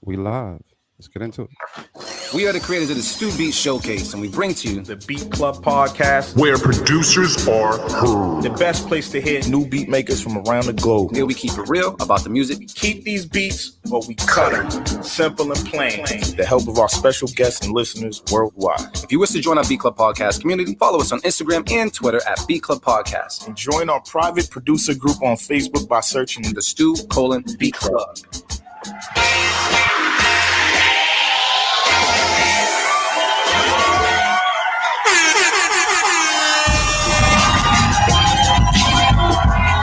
We live. Let's get into it. We are the creators of the Stu Beat Showcase, and we bring to you the Beat Club Podcast, where producers are heard. The best place to hear new beat makers from around the globe. Here we keep it real about the music. We keep these beats, but we cut them simple and plain. With the help of our special guests and listeners worldwide. If you wish to join our Beat Club Podcast community, follow us on Instagram and Twitter at Beat Club Podcast. And join our private producer group on Facebook by searching the Stu:Beat Club.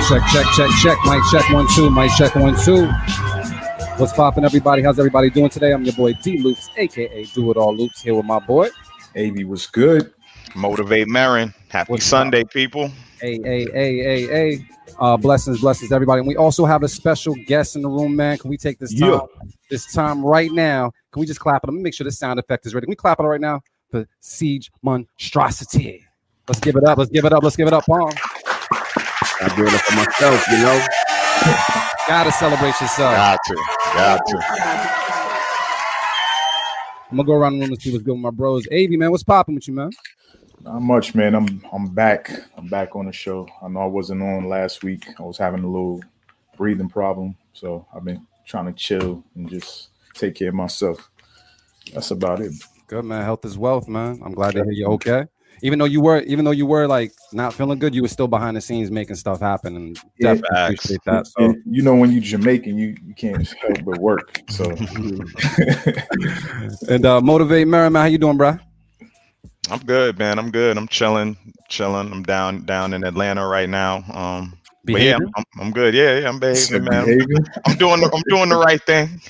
Check. Mic check 1 2. Mic check 1 2. What's poppin', everybody? How's everybody doing today? I'm your boy D Loops, aka Do It All Loops, here with my boy AV. Was good. Motivate Marin. Happy Sunday, people. Hey. Blessings, everybody. And we also have a special guest in the room, man. Can we take this time right now? Can we just clap it? Let me make sure this sound effect is ready. Can we clap it right now for Seige Monstracity? Let's give it up, Palm. I'm doing it for myself, you know. Gotta celebrate yourself. Got to. I'm gonna go around the room and see what's good with my bros. AV, man, what's popping with you, man? Not much, man. I'm back. I'm back on the show. I know I wasn't on last week. I was having a little breathing problem, so I've been trying to chill and just take care of myself. That's about it. Good, man. Health is wealth, man. I'm glad to hear you're okay. Even though you were like not feeling good, you were still behind the scenes making stuff happen, and definitely appreciate that. So you know, when you're Jamaican, you can't help but work. So and Motivate Marin, how you doing, bro? I'm good, man. I'm good. I'm chilling. I'm down in Atlanta right now. But yeah, I'm good. Yeah, I'm behaving, man. I'm doing the right thing.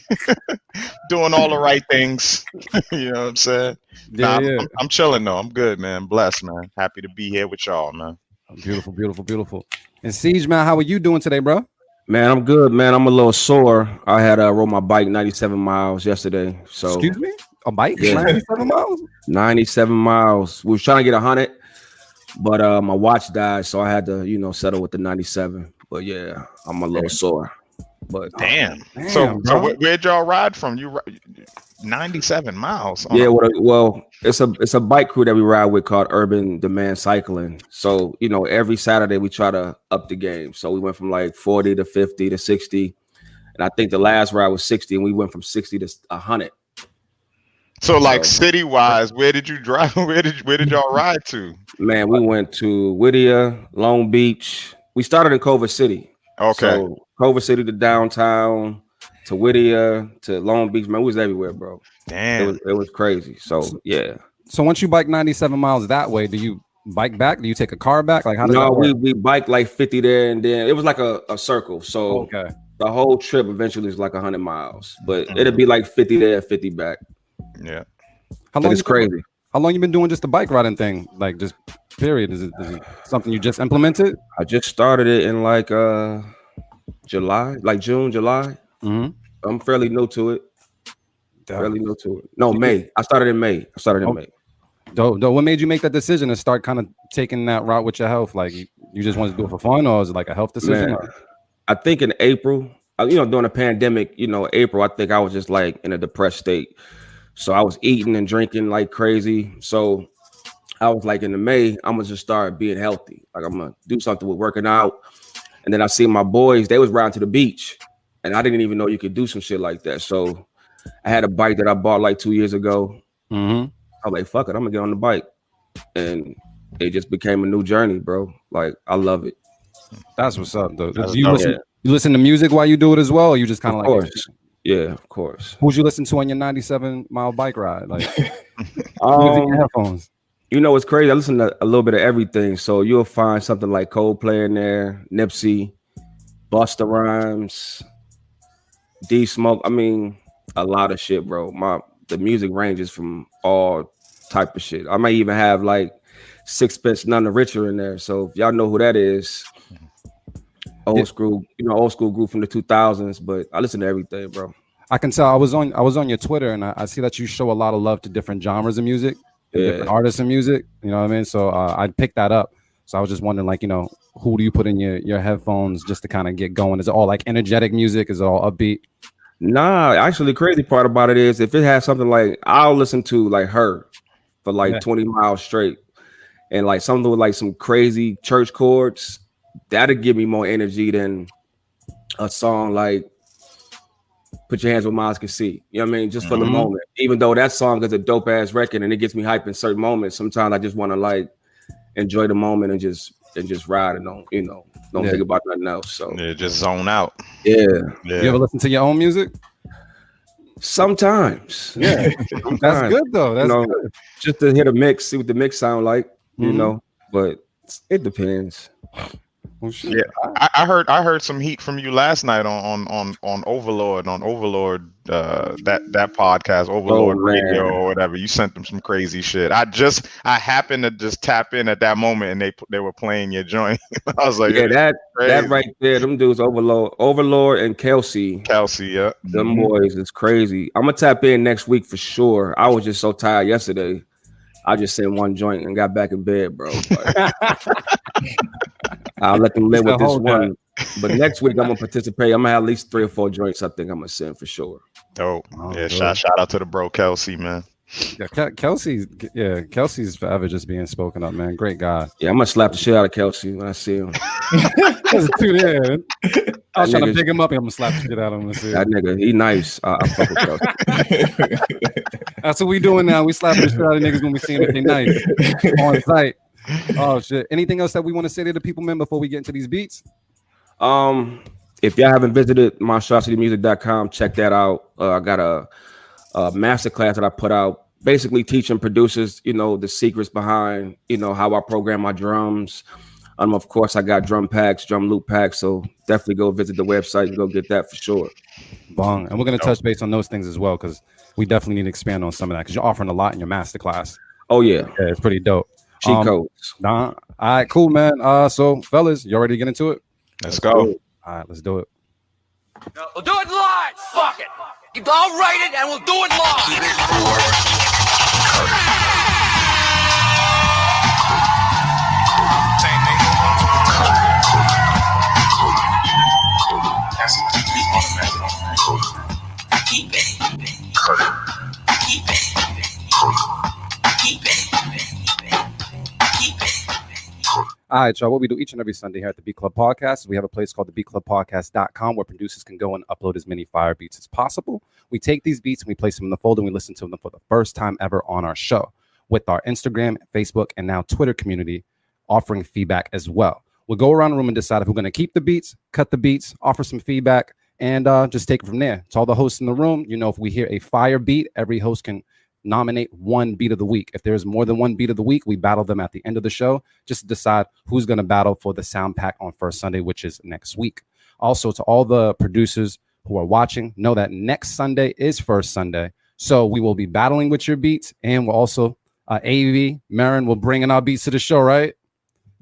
Doing all the right things. You know what I'm saying? Yeah. I'm chilling though. I'm good, man. Blessed, man. Happy to be here with y'all, man. Beautiful. And Seige, man, how are you doing today, bro? Man, I'm good, man. I'm a little sore. I had rode my bike 97 miles yesterday. So excuse me? A bike? Yeah. 97 miles? 97 miles. We was trying to get 100, but my watch died, so I had to, settle with the 97. But yeah, I'm a little sore. But damn. So where'd y'all ride from? You 97 miles. Yeah, well, it's a bike crew that we ride with called Urban Demand Cycling. So, every Saturday we try to up the game. So we went from like 40 to 50 to 60. And I think the last ride was 60, and we went from 60 to 100. So like city wise, where did you drive? Where did y'all ride to? Man, we went to Whittier, Long Beach. We started in Culver City. Okay. So Culver City to downtown to Whittier to Long Beach. Man, we was everywhere, bro. Damn. It was crazy. So yeah. So once you bike 97 miles that way, do you bike back? Do you take a car back? Like how does that work? we biked like 50 there, and then it was like a circle. So okay. The whole trip eventually is like 100 miles, but it'll be like 50 there, 50 back. Yeah. How long it's crazy. How long you been doing just the bike riding thing? Like just period? Is it something you just implemented? I just started it in like July, like June, July. Mm-hmm. I'm fairly new to it. No, May. I started in May. May. Dope. What made you make that decision to start kind of taking that route with your health? Like you just wanted to do it for fun, or is it like a health decision? Man, I think in April, during the pandemic, April, I think I was just like in a depressed state. So I was eating and drinking like crazy. So I was like in the May, I'm gonna just start being healthy. Like I'm gonna do something with working out. And then I see my boys, they was riding to the beach. And I didn't even know you could do some shit like that. So I had a bike that I bought like 2 years ago. Mm-hmm. I was like, fuck it, I'm gonna get on the bike. And it just became a new journey, bro. Like I love it. That's what's up, though. You listen to music while you do it as well, or you just kind of like course. Yeah, of course. Who'd you listen to on your 97-mile bike ride? Like your headphones. It's crazy. I listen to a little bit of everything. So you'll find something like Coldplay in there, Nipsey, Busta Rhymes, D Smoke. I mean, a lot of shit, bro. The music ranges from all type of shit. I might even have like Sixpence None the Richer in there. So if y'all know who that is, old school group from the 2000s. But I listen to everything, bro. I can tell. I was on your Twitter, and I see that you show a lot of love to different genres of music, different artists of music. You know what I mean? So I picked that up. So I was just wondering, like, who do you put in your headphones just to kind of get going? Is it all like energetic music? Is it all upbeat? Nah, actually, the crazy part about it is if it has something like I'll listen to like Her for like 20 miles straight, and like something with like some crazy church chords, that'll give me more energy than a song like Put Your Hands Where My Eyes Can See. You know what I mean? Just for the moment. Even though that song is a dope ass record and it gets me hyped in certain moments, sometimes I just want to like enjoy the moment and just ride and don't think about nothing else. So just zone out. Yeah. You ever listen to your own music? Sometimes. Yeah. That's good though. That's good. Just to hit a mix, see what the mix sound like, you know. But it depends. Oh, shit. Yeah, I heard some heat from you last night on Overlord that podcast Overlord Radio or whatever. You sent them some crazy shit. I happened to just tap in at that moment and they were playing your joint. I was like, that right there, them dudes Overlord and Kelsey, yeah, them boys is crazy. I'm gonna tap in next week for sure. I was just so tired yesterday. I just sent one joint and got back in bed, bro. I'll let them live with this one. But next week I'm gonna participate. I'm gonna have at least 3 or 4 joints. I think I'm gonna send for sure. Oh yeah, shout out to the bro Kelsey, man. Yeah, Kelsey's forever just being spoken up, man. Great guy. Yeah, I'm gonna slap the shit out of Kelsey when I see him. I was trying to pick him up and I'm gonna slap the shit out of him. That nigga, he nice. I fuck with Kelsey. That's what we doing now. We slapping the shit out of niggas when we see them if they nice on site. Oh shit. Anything else that we want to say to the people, man, before we get into these beats? If y'all haven't visited monstrocitymusic.com, check that out. I got a masterclass that I put out, basically teaching producers, the secrets behind, how I program my drums. Of course, I got drum loop packs. So definitely go visit the website and go get that for sure. Bong. And we're going to touch base on those things as well, because we definitely need to expand on some of that, because you're offering a lot in your masterclass. Oh, yeah. It's pretty dope. Cheat codes. All right, cool, man. So, fellas, you ready to get into it? Let's go. All right, let's do it. We'll do it live. Fuck it. I'll write it and we'll do it live. All right, y'all. What we do each and every Sunday here at the Beat Club Podcast, we have a place called thebeatclubpodcast.com where producers can go and upload as many fire beats as possible. We take these beats and we place them in the folder and we listen to them for the first time ever on our show with our Instagram, Facebook, and now Twitter community offering feedback as well. We'll go around the room and decide if we're going to keep the beats, cut the beats, offer some feedback, and just take it from there. To all the hosts in the room, if we hear a fire beat, every host can nominate one beat of the week. If there's more than one beat of the week, we battle them at the end of the show just to decide who's going to battle for the sound pack on first Sunday, which is next week. Also, to all the producers who are watching, know that next Sunday is first Sunday. So we will be battling with your beats, and we'll also, AV, Marin, will bring in our beats to the show, right?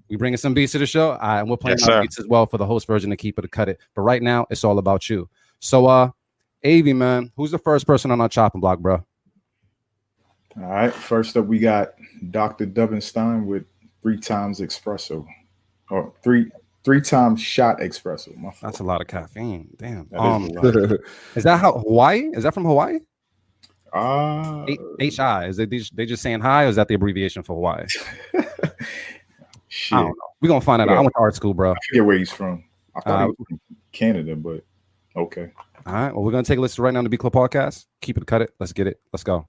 We bringing some beats to the show? And we're playing our beats as well for the host version to keep it or cut it. But right now, it's all about you. So, AV, man, who's the first person on our chopping block, bro? All right. First up, we got Dr. Dubenstein with 3 times espresso, or three times shot espresso. That's a lot of caffeine. Damn. Is that Hawaii? Is that from Hawaii? HI. Is it they just saying hi, or is that the abbreviation for Hawaii? Shit. I don't know. We're gonna find out. I went to art school, bro. I forget where he's from. I thought he was from Canada, but okay. All right. Well, we're gonna take a listen right now to Beat Club Podcast. Keep it, cut it. Let's get it. Let's go.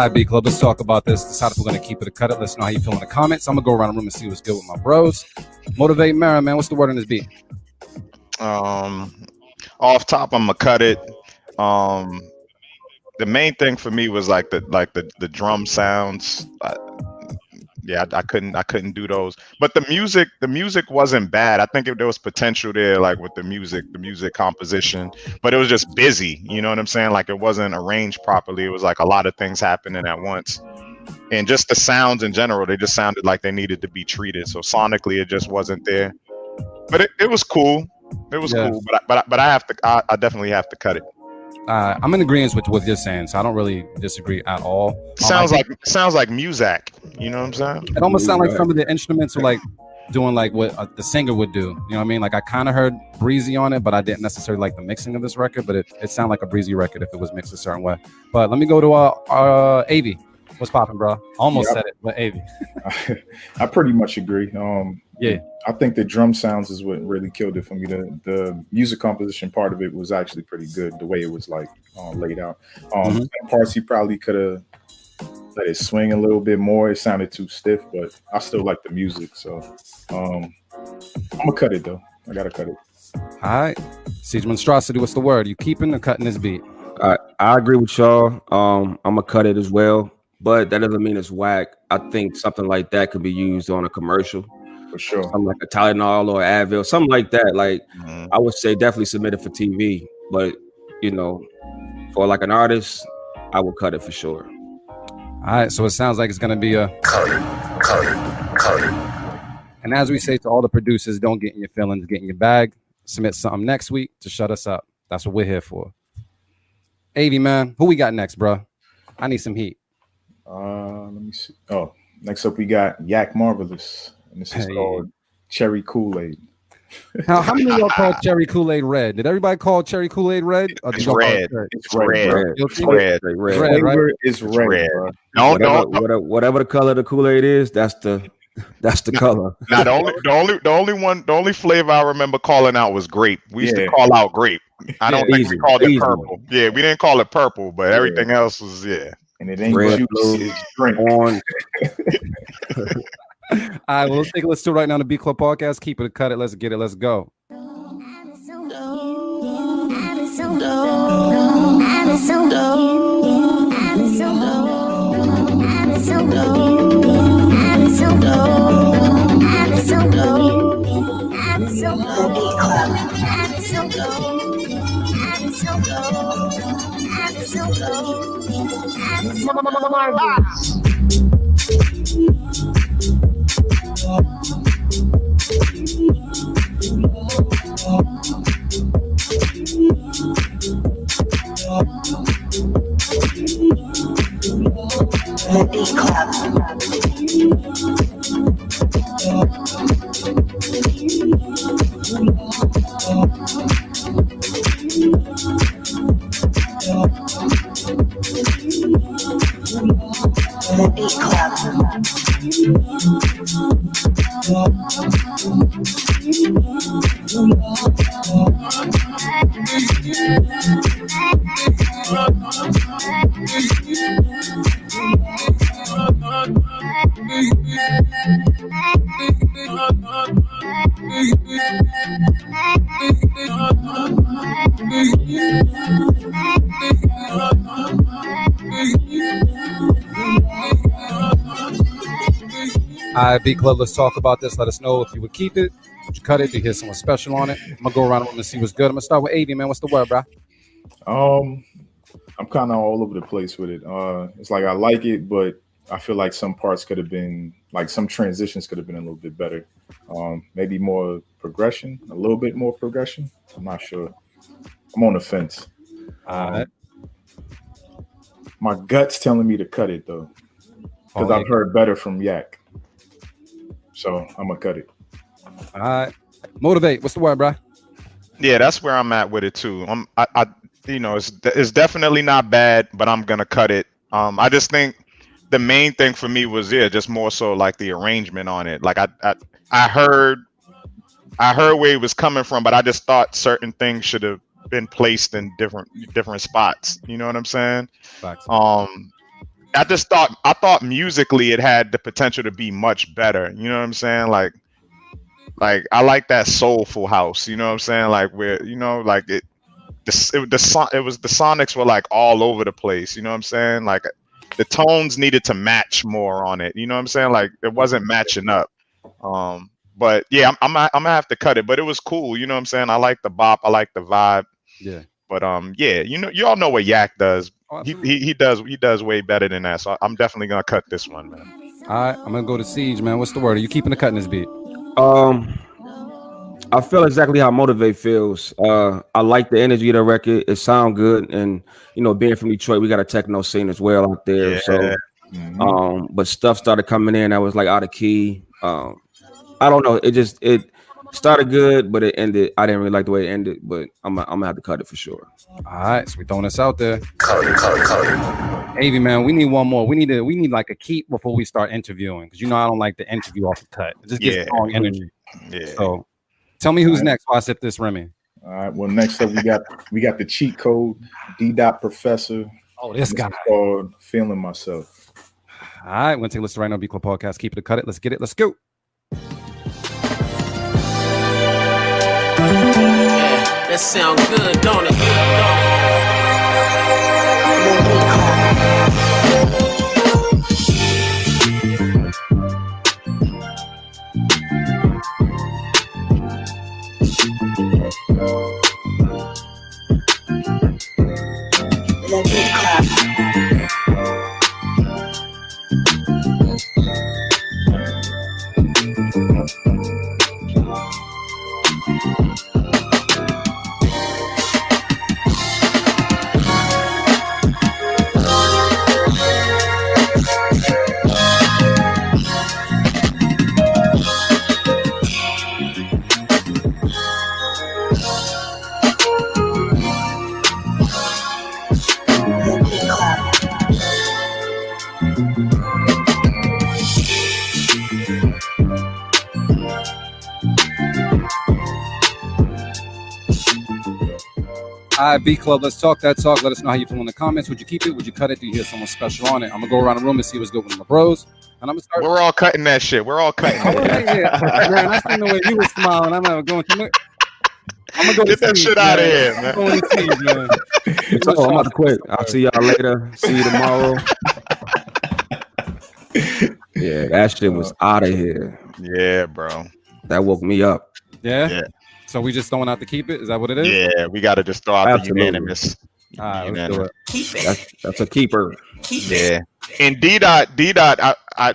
All right, B Club, let's talk about this. Decide if we're going to keep it or cut it. Let's know how you feel in the comments. I'm going to go around the room and see what's good with my bros. Motivate Mara, man. What's the word on this beat? Off top, I'm going to cut it. The main thing for me was like the drum sounds. I couldn't do those. But the music wasn't bad. I think there was potential there, like with the music composition, but it was just busy. You know what I'm saying? Like it wasn't arranged properly. It was like a lot of things happening at once. And just the sounds in general, they just sounded like they needed to be treated. So sonically, it just wasn't there. But it was cool. It was cool. But I definitely have to cut it. I'm in agreement with what you're saying, so I don't really disagree at all. Sounds like music. You know what I'm saying? It almost sounds like some of the instruments are like doing like what the singer would do. You know what I mean? Like I kind of heard breezy on it, but I didn't necessarily like the mixing of this record. But it sounded like a breezy record if it was mixed a certain way. But let me go to AV. What's popping, bro? Almost said it, but AV. I pretty much agree. Yeah, I think the drum sounds is what really killed it for me. The music composition part of it was actually pretty good. The way it was like laid out. Some parts he probably could have let it swing a little bit more. It sounded too stiff, but I still like the music. So I'm gonna cut it though. I gotta cut it. All right, Seige Monstracity. What's the word? You keeping or cutting this beat? I agree with y'all. I'm gonna cut it as well. But that doesn't mean it's whack. I think something like that could be used on a commercial. For sure. Something like a Tylenol or Advil, something like that. Like I would say definitely submit it for TV. But, you know, for like an artist, I would cut it for sure. All right, so it sounds like it's going to be a cut it. And as we say to all the producers, don't get in your feelings, get in your bag. Submit something next week to shut us up. That's what we're here for. AV, man, who we got next, bro? I need some heat. Let me see. Oh, next up we got Yak Marvelous, and this is called Cherry Kool-Aid. How many of y'all call Cherry Kool-Aid red? Did everybody call Cherry Kool-Aid red? It's red. It's red. It's red. It's red. Whatever the color of the Kool-Aid is, that's the color. Now the only flavor I remember calling out was grape. We used to call out grape. I don't think we called it purple. Yeah, we didn't call it purple, but everything else was And it ain't red, juice, it's drink. Orange. All right, well, let's take a listen to right now on the B Club Podcast. Keep it, cut it, let's get it, let's go. All right, B Club, let's talk about this. Let us know if you would keep it, would you cut it, do you hear someone special on it? I'm gonna go around and see what's good. I'm gonna start with AV, man. What's the word, bro? I'm kind of all over the place with it. It's like I like it, but I feel like some parts could have been, like some transitions could have been a little bit better. Maybe more progression, a little bit more progression. I'm not sure. I'm on the fence. My gut's telling me to cut it though, because I've heard better from Yak. So I'm gonna cut it. All right, motivate. What's the word, bro? Yeah, that's where I'm at with it too. It's definitely not bad, but I'm gonna cut it. I just think the main thing for me was just more so like the arrangement on it. Like I heard where it was coming from, but I just thought certain things should have been placed in different spots. You know what I'm saying? Facts. I thought musically it had the potential to be much better. You know what I'm saying? Like I like that soulful house. You know what I'm saying? Like where like the sonics were like all over the place. You know what I'm saying? Like the tones needed to match more on it. You know what I'm saying? Like it wasn't matching up. But yeah, I'm gonna have to cut it. But it was cool. You know what I'm saying? I like the bop. I like the vibe. Yeah. But yeah, you all know what Yak does. He does way better than that. So I'm definitely gonna cut this one, man. All right, I'm gonna go to Seige, man. What's the word? Are you keeping the cut in this beat? I feel exactly how Motivate feels. I like the energy of the record. It sounds good, and being from Detroit, we got a techno scene as well out there. Yeah. So, but stuff started coming in that was like out of key. I don't know. It started good, but it ended. I didn't really like the way it ended, but I'm gonna have to cut it for sure. All right, so we throwing this out there. Cut it. Avy, man, we need one more. We need like a keep before we start interviewing, because I don't like to interview off the cut. It just gets strong energy. Yeah. So tell me who's next while I sip this Remy. All right. Well, next up we got the cheat code, D. Professor. Oh, this guy. Called Feeling Myself. All right, we're gonna take a listen right now. B Club Podcast. Keep it, cut it. Let's get it. Let's go. Yeah, that sound good, don't it? Let me clap. All right, B Club, let's talk that talk. Let us know how you feel in the comments. Would you keep it? Would you cut it? Do you hear someone special on it? I'm gonna go around the room and see what's good with my bros. And I'm gonna start. We're all cutting that shit. We're all cutting it. Man, I seen the way you were smiling. I'm going to I'm gonna go get that shit out of here, man. I'm going to see, man. So I'm about to quit. I'll see y'all later. See you tomorrow. Yeah, that shit was out of here. Yeah, bro. That woke me up. Yeah. So we just throwing out to keep it? Is that what it is? Yeah, we got to just throw out the unanimous. All right, let's do it. Keep it. That's a keeper. Keep it. And D dot,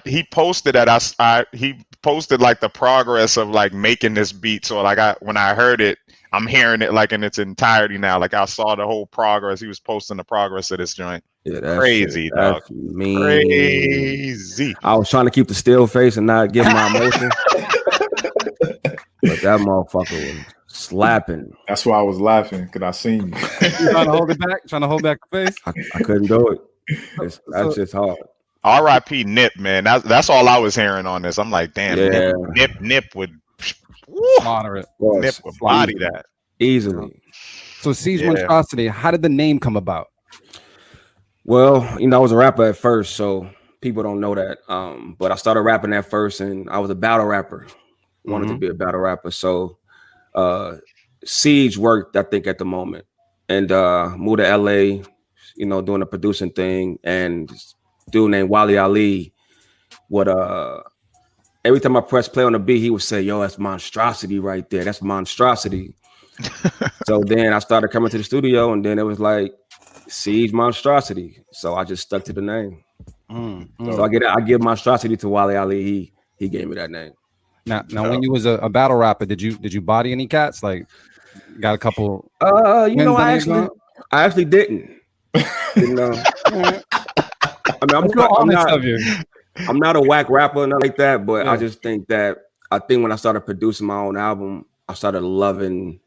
he posted that he posted like the progress of like making this beat. So like when I heard it, I'm hearing it like in its entirety now. Like I saw the whole progress. He was posting the progress of this joint. Yeah, that's crazy, dog. That's mean. Crazy. I was trying to keep the still face and not give my emotion. But that motherfucker was slapping. That's why I was laughing, because I seen you. You trying to hold it back? Trying to hold back the face? I couldn't do it. That's just hard. R.I.P. Nip, man. That's all I was hearing on this. I'm like, damn, yeah. Nip would slaughter it. Nip would body that easily. So Seige Monstracity, how did the name come about? Well, I was a rapper at first, so people don't know that. But I started rapping at first, and I was a battle rapper. Wanted to be a battle rapper. So Seige worked, I think, at the moment. And moved to LA, doing the producing thing. And this dude named Wally Ali would every time I press play on the beat, he would say, "Yo, that's Monstracity right there. That's Monstracity." So then I started coming to the studio, and then it was like Seige Monstracity. So I just stuck to the name. So I give Monstracity to Wally Ali. He gave me that name. Now, when you was a battle rapper, did you body any cats? Like, got a couple? I actually didn't. I mean, I'm not a whack rapper, not like that. But I just think when I started producing my own album, I started loving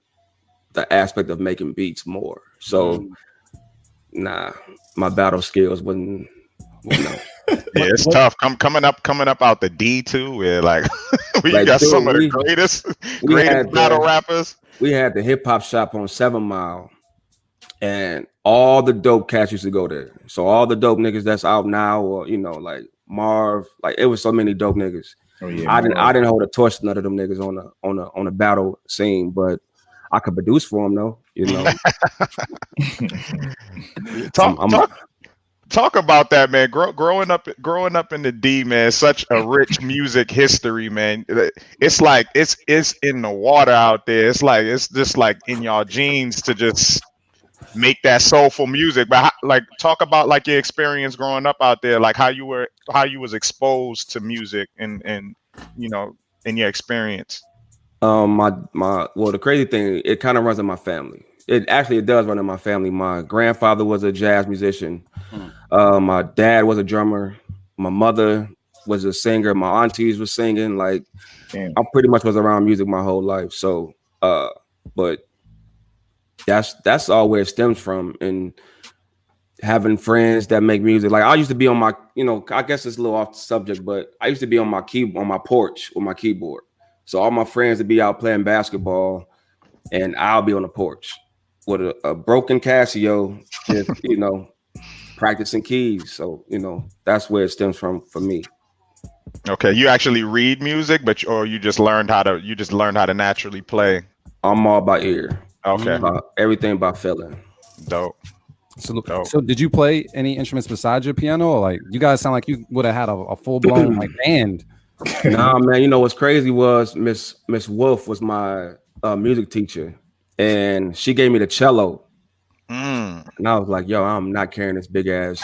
the aspect of making beats more. So, my battle skills wasn't. Yeah, it's tough. Coming up out the D too, where like we got some of the greatest battle rappers. We had the hip hop shop on 7 Mile, and all the dope cats used to go there. So all the dope niggas that's out now, or you know, like Marv, like it was so many dope niggas. Oh yeah, I didn't hold a torch to none of them niggas on a battle scene, but I could produce for them though. You know, Talk about that, man. Growing up in the D, man, such a rich music history, man. It's like it's in the water out there. It's just like in y'all genes to just make that soulful music. But like, talk about like your experience growing up out there, like how you was exposed to music and you know, in your experience. The crazy thing, it kind of runs in my family. It does run in my family. My grandfather was a jazz musician. My dad was a drummer. My mother was a singer. My aunties were singing. Like, I pretty much was around music my whole life. So, but that's all where it stems from. And having friends that make music. Like I used to be on my, you know, I guess it's a little off the subject, but I used to be on my porch with my keyboard. So all my friends would be out playing basketball, and I'll be on the porch with a broken Casio, just you know, practicing keys. So you know, that's where it stems from for me. Okay, you actually read music, or you just learned how to naturally play. I'm all by ear. Okay, everything by feeling. Dope. So did you play any instruments besides your piano? Or like you guys sound like you would have had a full blown like band. Nah, man. You know what's crazy was Miss Wolf was my music teacher, and she gave me the cello. And I was like, "Yo, I'm not carrying this big ass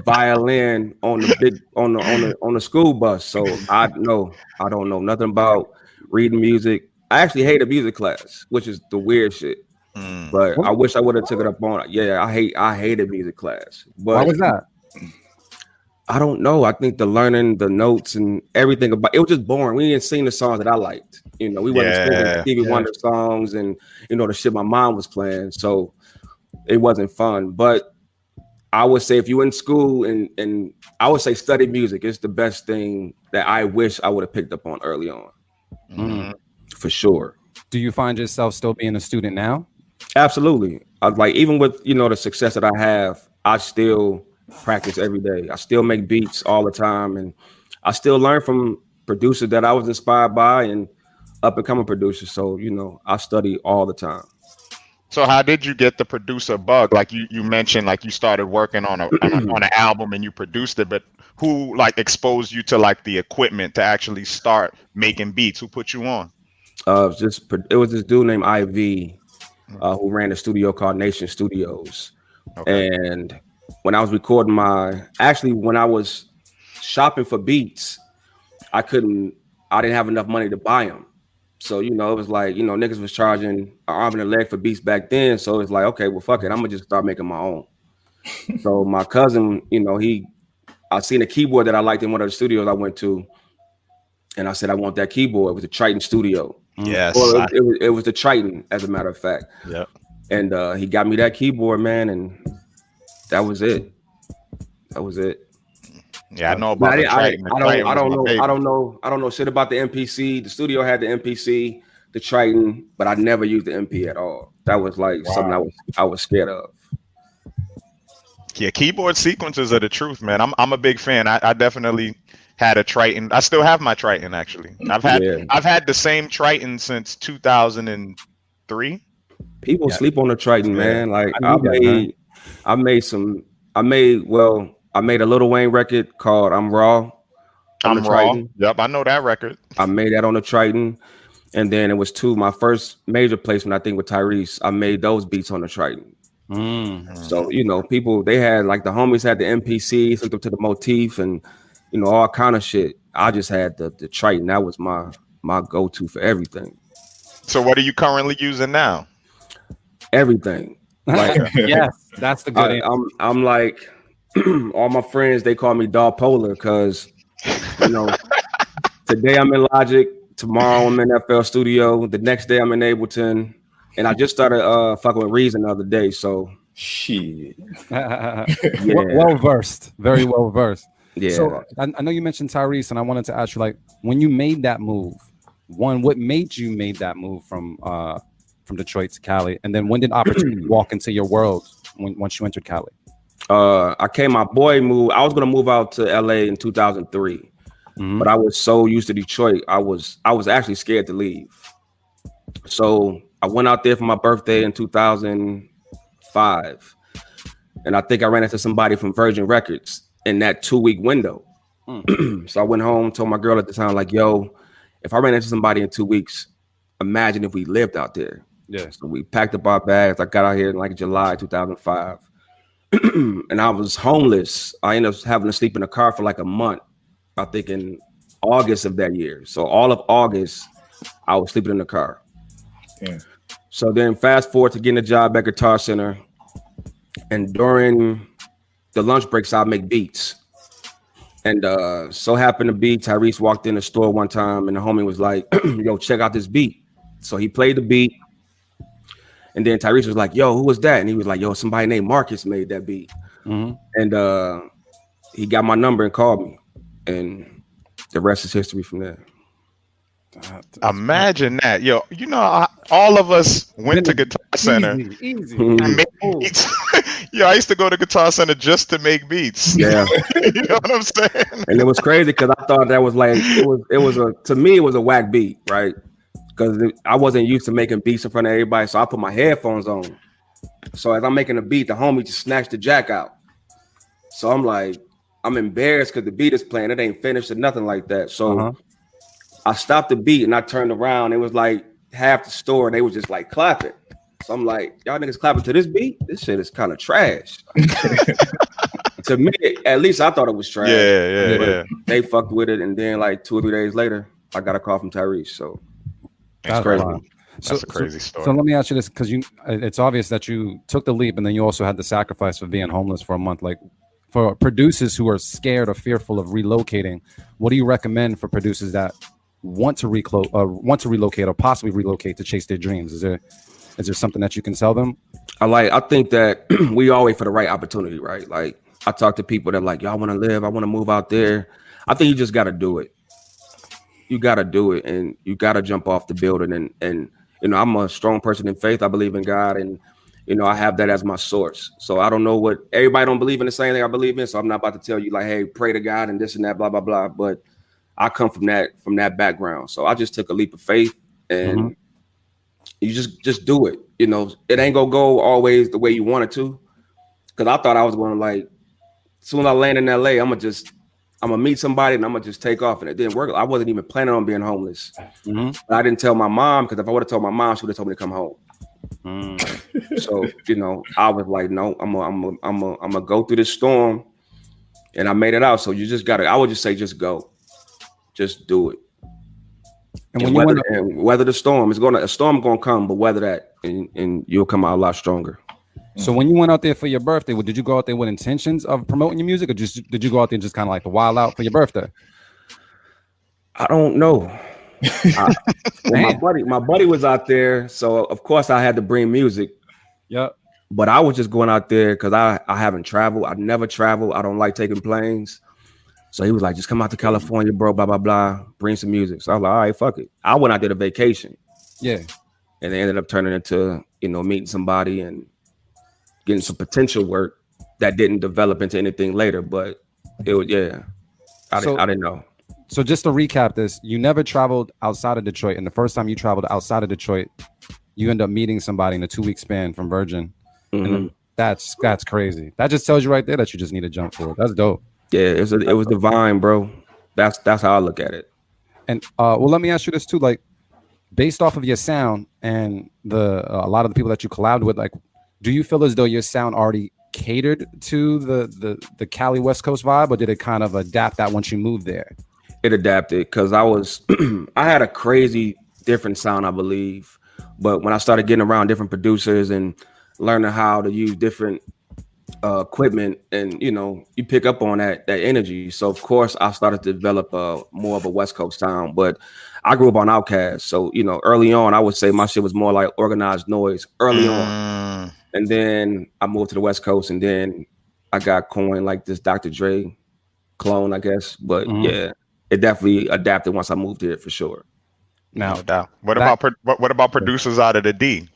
violin on the school bus." So I don't know nothing about reading music. I actually hated music class, which is the weird shit. But I wish I would have took it up on. Yeah, I hated music class. But why was that? I don't know. I think the learning the notes and everything about it was just boring. We didn't sing the songs that I liked. You know, we wasn't singing Stevie Wonder songs and you know the shit my mom was playing. So it wasn't fun. But I would say if you in school and I would say study music is the best thing that I wish I would have picked up on early on. For sure. Do you find yourself still being a student now? Absolutely. I like even with you know the success that I have, I still practice every day. I still make beats all the time, and I still learn from producers that I was inspired by and up and coming producers. So you know, I study all the time. So how did you get the producer bug? Like you mentioned, like you started working on an album and you produced it, but who like exposed you to like the equipment to actually start making beats? Who put you on? It was this dude named IV who ran a studio called Nation Studios. Okay. And when I was recording when I was shopping for beats, I didn't have enough money to buy them. So, you know, it was like, you know, niggas was charging an arm and a leg for beats back then. So it's like, okay, well, fuck it. I'm gonna just start making my own. So my cousin, you know, I seen a keyboard that I liked in one of the studios I went to. And I said, I want that keyboard. It was a Triton Studio. Yes. Well, it was the Triton, as a matter of fact. Yeah. And he got me that keyboard, man, and that was it. Yeah, I know about the Triton. I don't know shit about the MPC. The studio had the MPC, the Triton, but I never used the MP at all. That was like something I was scared of. Yeah, keyboard sequences are the truth, man. I'm a big fan. I definitely had a Triton. I still have my Triton actually. I've had the same Triton since 2003. People sleep on the Triton, man. Like I made a Lil Wayne record called I'm Raw. I'm Raw. Yep, I know that record. I made that on the Triton. And then it was my first major placement, I think, with Tyrese. I made those beats on the Triton. So, you know, people, they had like the homies had the MPCs, hooked up to the Motif and, you know, all kind of shit. I just had the Triton. That was my go-to for everything. So what are you currently using now? Everything. Like, yes, that's the good answer. I'm like, all my friends, they call me Dog Polar because, you know, today I'm in Logic, tomorrow I'm in FL Studio, the next day I'm in Ableton, and I just started fucking with Reason the other day. So shit, well versed, very well versed. Yeah. So I know you mentioned Tyrese, and I wanted to ask you, like, when you made that move, what made you make that move from from Detroit to Cali? And then when did opportunity walk into your world once you entered Cali? My boy moved. I was gonna move out to LA in 2003, but I was so used to Detroit, I was actually scared to leave. So I went out there for my birthday in 2005, and I think I ran into somebody from Virgin Records in that 2-week window. So I went home, told my girl at the time, like, yo, if I ran into somebody in 2 weeks, imagine if we lived out there. Yeah. So we packed up our bags. I got out here in like July 2005. And I was homeless. I ended up having to sleep in a car for like a month, I think in August of that year. So all of August, I was sleeping in the car. Yeah. So then fast forward to getting a job at Guitar Center. And during the lunch breaks, I'd make beats. And so happened to be Tyrese walked in the store one time and the homie was like, yo, check out this beat. So he played the beat. And then Tyrese was like, yo, who was that? And he was like, yo, somebody named Marcus made that beat. And he got my number and called me. And the rest is history from there. Imagine that. Yo, you know, all of us went to Guitar Center. Easy. And made beats. Yo, I used to go to Guitar Center just to make beats. Yeah. You know what I'm saying? And it was crazy because I thought that was like, to me, it was a whack beat, right? Because I wasn't used to making beats in front of everybody. So I put my headphones on. So as I'm making a beat, the homie just snatched the jack out. So I'm like, I'm embarrassed because the beat is playing. It ain't finished or nothing like that. So I stopped the beat and I turned around. It was like half the store. They was just like clapping. So I'm like, y'all niggas clapping to this beat? This shit is kind of trash. To me, at least I thought it was trash. Yeah. They fucked with it. And then like 2 or 3 days later, I got a call from Tyrese. So that's crazy. That's a crazy story. So let me ask you this, because it's obvious that you took the leap and then you also had the sacrifice of being homeless for a month. Like, for producers who are scared or fearful of relocating, what do you recommend for producers that want to relocate or possibly relocate to chase their dreams? Is there something that you can tell them? I think that we all wait for the right opportunity, right? Like, I talk to people that like, y'all want to live, I want to move out there. I think you just got to do it. You got to do it, and you got to jump off the building. And you know, I'm a strong person in faith. I believe in God, and you know, I have that as my source. So I don't know what everybody don't believe in the same thing I believe in. So I'm not about to tell you like, hey, pray to God and this and that, blah blah blah. But I come from that background. So I just took a leap of faith, and you just do it. You know, it ain't gonna go always the way you want it to. Because I thought I was going to like, as soon as I land in LA, I'm gonna meet somebody and I'm gonna just take off, and it didn't work. I wasn't even planning on being homeless. But I didn't tell my mom, because if I would have told my mom, she would have told me to come home. So you know, I was like, no, I'm gonna go through this storm, and I made it out. So you just gotta. I would just say, just go, just do it. And weather the storm. A storm gonna come, but weather that, and you'll come out a lot stronger. So when you went out there for your birthday, did you go out there with intentions of promoting your music, or did you go out there just kind of like to wild out for your birthday? I don't know. My buddy was out there, so of course I had to bring music. Yep. But I was just going out there because I haven't traveled. I've never traveled. I don't like taking planes. So he was like, just come out to California, bro, blah, blah, blah. Bring some music. So I was like, all right, fuck it. I went out there to vacation. Yeah. And they ended up turning into, you know, meeting somebody and getting some potential work that didn't develop into anything later. But it was, I didn't know. So just to recap this, you never traveled outside of Detroit. And the first time you traveled outside of Detroit, you end up meeting somebody in a 2-week span from Virgin. And that's crazy. That just tells you right there that you just need to jump for it. That's dope. Yeah, it was divine, bro. That's how I look at it. And well, let me ask you this too. Like, based off of your sound and a lot of the people that you collabed with, like, do you feel as though your sound already catered to the Cali West Coast vibe, or did it kind of adapt that once you moved there? It adapted because I had a crazy different sound, I believe. But when I started getting around different producers and learning how to use different equipment, and you know, you pick up on that energy. So of course I started to develop more of a West Coast sound. But I grew up on Outkast, so you know, early on I would say my shit was more like organized noise early on, and then I moved to the West Coast, and then I got coined like this Dr. Dre clone, I guess. But yeah, it definitely adapted once I moved here for sure. Now, no doubt. What about producers out of the D?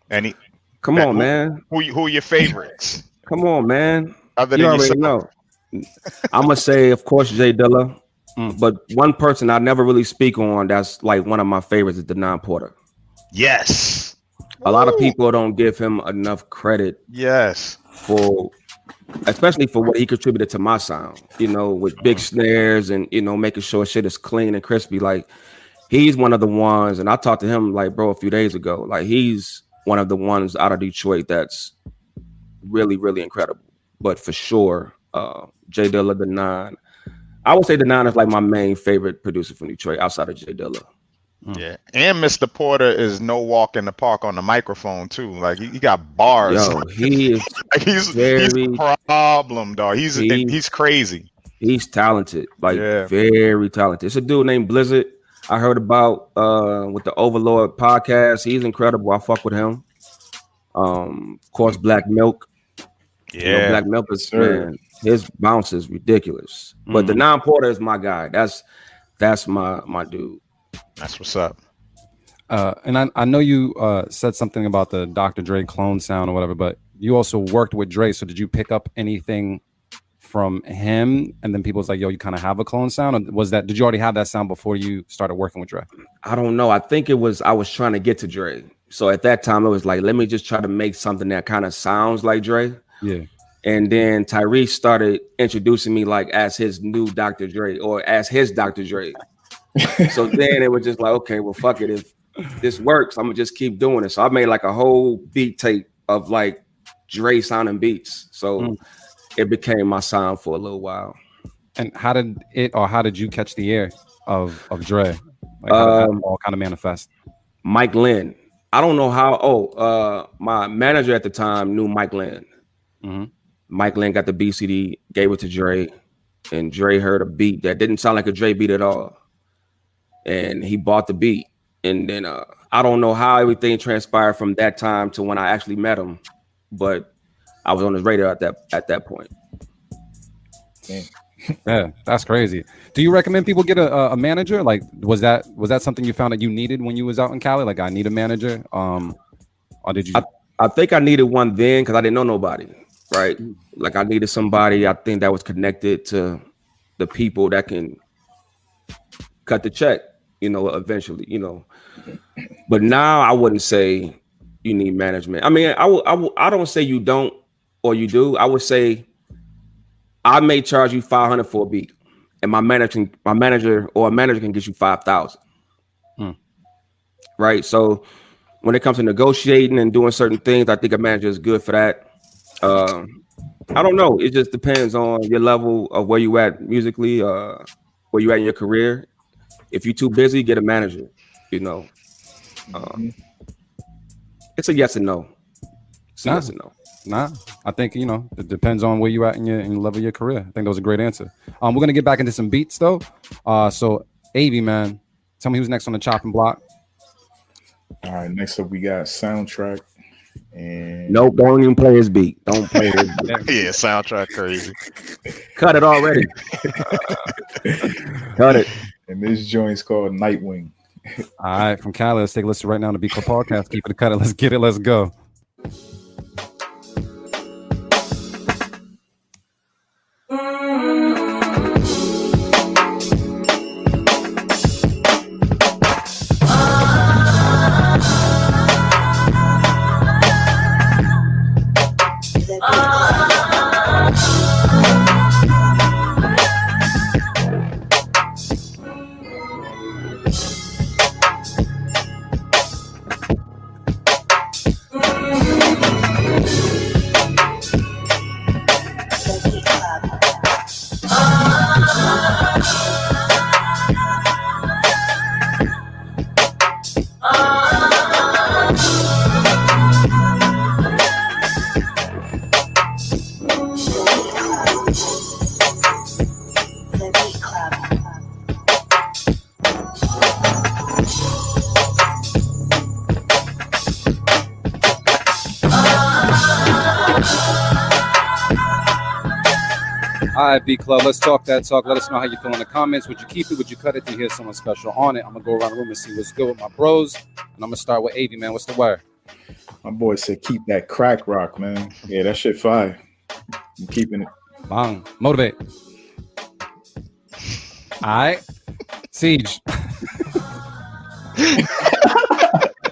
Any? Come on, man. Who are your favorites? Come on, man. Other You than already yourself. know. I'm gonna say, of course, Jay Dilla. But one person I never really speak on that's like one of my favorites is Denon Porter. Yes. A lot of people don't give him enough credit. Yes. For especially for what he contributed to my sound, you know, with big snares and, you know, making sure shit is clean and crispy. Like, he's one of the ones, and I talked to him, like, bro, a few days ago. Like, he's one of the ones out of Detroit that's really, really incredible. But for sure, Jay Dilla, Denon. I would say Denon is like my main favorite producer from Detroit outside of Jay Dilla. Yeah, and Mr. Porter is no walk in the park on the microphone too. Like he got bars. Yo, he is he's a problem, dog. He's crazy. He's talented, like very talented. It's a dude named Blizzard I heard about with the Overlord podcast. He's incredible. I fuck with him. Of course, Black Milk. Yeah, you know, Black Milk is man. His bounce is ridiculous. But Denon Porter is my guy. That's my dude. That's what's up. And I know you said something about the Dr. Dre clone sound or whatever, but you also worked with Dre. So did you pick up anything from him? And then people was like, yo, you kind of have a clone sound? Or did you already have that sound before you started working with Dre? I don't know. I think I was trying to get to Dre. So at that time, it was like, let me just try to make something that kind of sounds like Dre. Yeah. And then Tyrese started introducing me like as his new Dr. Dre or as his Dr. Dre. So then it was just like, okay, well, fuck it. If this works, I'm gonna just keep doing it. So I made like a whole beat tape of like Dre sounding beats. So it became my sound for a little while. And how did you catch the ear of Dre? Like how did that all kind of manifest? Mike Lynn. I don't know how. My manager at the time knew Mike Lynn. Mike Lynn got the BCD, gave it to Dre, and Dre heard a beat that didn't sound like a Dre beat at all. And he bought the beat. And then I don't know how everything transpired from that time to when I actually met him, but I was on his radar at that point. Yeah, that's crazy. Do you recommend people get a manager? Like, was that something you found that you needed when you was out in Cali? Like, I need a manager. Or did you? I think I needed one then because I didn't know nobody. Right, like I needed somebody I think that was connected to the people that can cut the check, you know, eventually, you know. But now I wouldn't say you need management. I mean, I don't say you don't or you do. I would say I may charge you $500 for a beat, and my manager can get you $5,000. Right. So when it comes to negotiating and doing certain things, I think a manager is good for that. I don't know. It just depends on your level of where you at musically, where you at in your career. If you're too busy, get a manager. You know, it's a yes and no. Yes and no. Nah, I think it depends on where you at in your level of your career. I think that was a great answer. We're gonna get back into some beats though. So Avi, man, tell me who's next on the chopping block. All right, next up we got Soundtrack. And nope, don't even play his beat. Don't play his beat. Yeah, Soundtrack crazy. Cut it already. Cut it. And this joint's called Nightwing. All right, from Cali, let's take a listen right now to Be Club Podcast. Keep it cut it. Let's get it. Let's go. All right, B Club, let's talk that talk. Let us know how you feel in the comments. Would you keep it? Would you cut it? Do you hear someone special on it? I'm going to go around the room and see what's good with my bros. And I'm going to start with Avi, man. What's the word? My boy said, keep that crack rock, man. Yeah, that shit fire. I'm keeping it. Bang. Motivate. All right. Seige.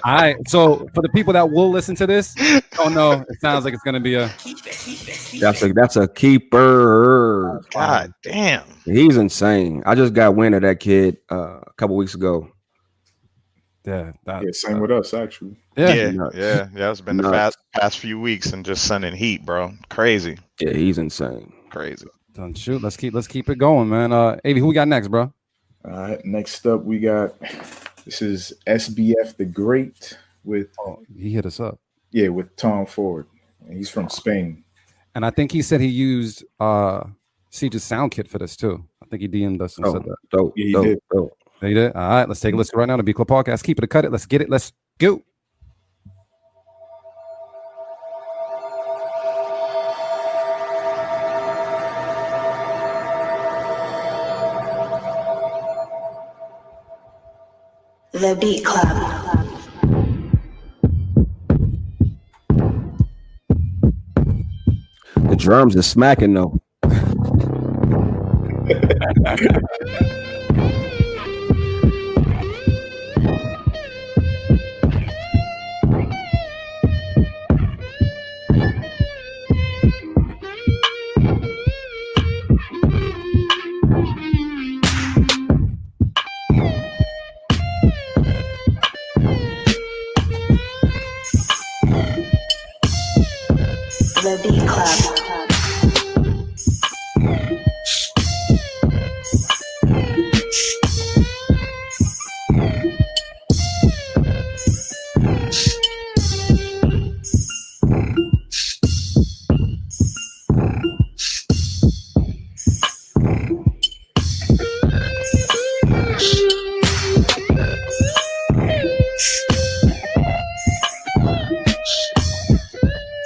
All right. So for the people that will listen to this, oh no, it sounds like it's gonna be a. That's a keeper. God damn. He's insane. I just got wind of that kid a couple weeks ago. Yeah. Same with us actually. Yeah. It's been the past few weeks and just sending heat, bro. Crazy. Yeah, he's insane. Crazy. Don't shoot. Let's keep it going, man. Avi, who we got next, bro? All right. Next up, we got. This is SBF the Great with. Oh, he hit us up. Yeah, with Tom Ford. He's from Spain. And I think he said he used Seige's sound kit for this too. I think he DM'd us and said that. Dope. Yeah, he did. Dope. He did. All right, let's take a listen right now to B Club Podcast. Keep it or cut it. Let's get it. Let's go. The Beat Club. The drums are smacking though. The Beat Club.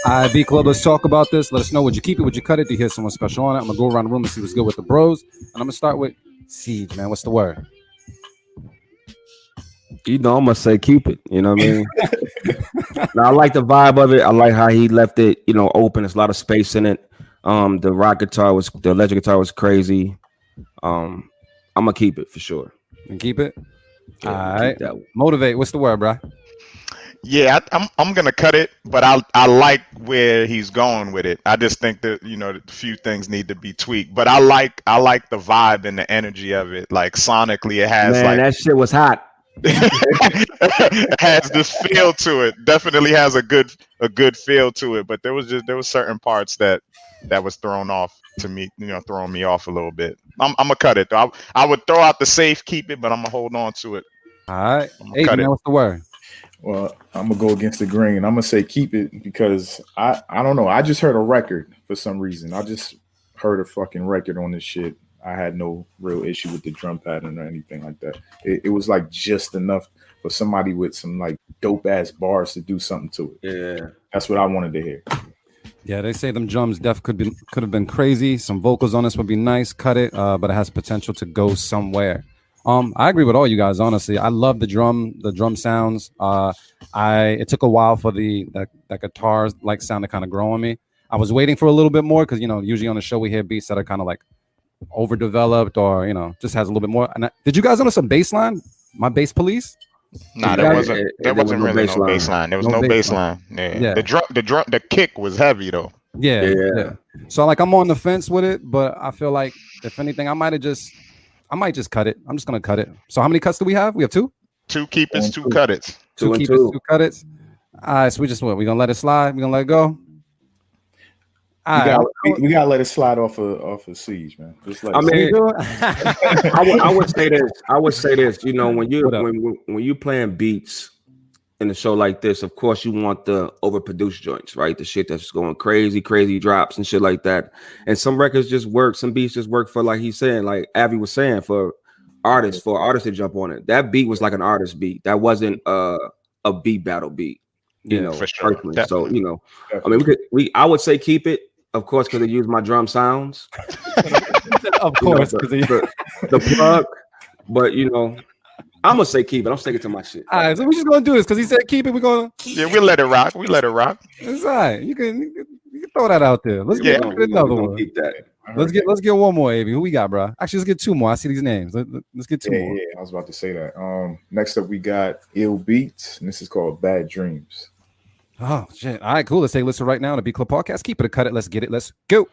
All right, B Club, let's talk about this. Let us know, would you keep it, would you cut it? Do you hear someone special on it? I'm going to go around the room and see what's good with the bros. And I'm going to start with Seige, man. What's the word? You know, I'm going to say keep it. You know what I mean? Now, I like the vibe of it. I like how he left it, open. There's a lot of space in it. The electric guitar was crazy. I'm going to keep it for sure. And keep it? Yeah, all right. Motivate. What's the word, bro? Yeah, I'm gonna cut it, but I like where he's going with it. I just think that a few things need to be tweaked, but I like the vibe and the energy of it. Like sonically, it has that shit was hot. It has this feel to it. Definitely has a good feel to it. But there was certain parts that was thrown off to me, throwing me off a little bit. I'm gonna cut it though. I would throw out the safe, keep it, but I'm gonna hold on to it. All right. Hey, man, what's the word? Well, I'm gonna go against the grain. I'm gonna say keep it because I don't know. I just heard a record for some reason. I just heard a fucking record on this shit. I had no real issue with the drum pattern or anything like that. It was like just enough for somebody with some like dope ass bars to do something to it. Yeah, that's what I wanted to hear. Yeah, they say them drums could have been crazy. Some vocals on this would be nice. Cut it, but it has potential to go somewhere. I agree with all you guys. Honestly, I love the drum sounds. It took a while for that guitar like sound to kind of grow on me. I was waiting for a little bit more because usually on the show we hear beats that are kind of like overdeveloped or just has a little bit more. And did you guys notice some bass line? My bass police? Nah, there wasn't really no bass line. There was no bass line. Yeah. The kick was heavy though. Yeah. So like I'm on the fence with it, but I feel like if anything, I might just cut it. I'm just gonna cut it. So how many cuts do we have? We have two? Two keep it, two cut it. Two keep it, two cut it. All right, so we gonna let it slide? We gonna let it go? We gotta let it slide off of Seige, man. Just like I would say this. When you playing beats in a show like this, of course you want the overproduced joints, right? The shit that's going crazy drops and shit like that. And some records just work. Some beats just work for, like he's saying, like Avi was saying, for artists to jump on it. That beat was like an artist beat. That wasn't a beat battle beat. For sure. So I mean, I would say keep it. Of course, because they use my drum sounds. Of course, the plug. But I'm gonna say keep it. I'm sticking to my shit. All right, so we're just gonna do this because he said keep it. We're gonna. Yeah, we let it rock. We let it rock. It's all right. You can throw that out there. Let's get another one. Keep that. Let's get one more, Avi. Who we got, bro? Actually, let's get two more. I see these names. Let's get two more. Yeah, I was about to say that. Next up we got Ill Beats, and this is called Bad Dreams. Oh shit! All right, cool. Let's take a listen right now on the B Club Podcast. Keep it or cut it. Let's get it. Let's go.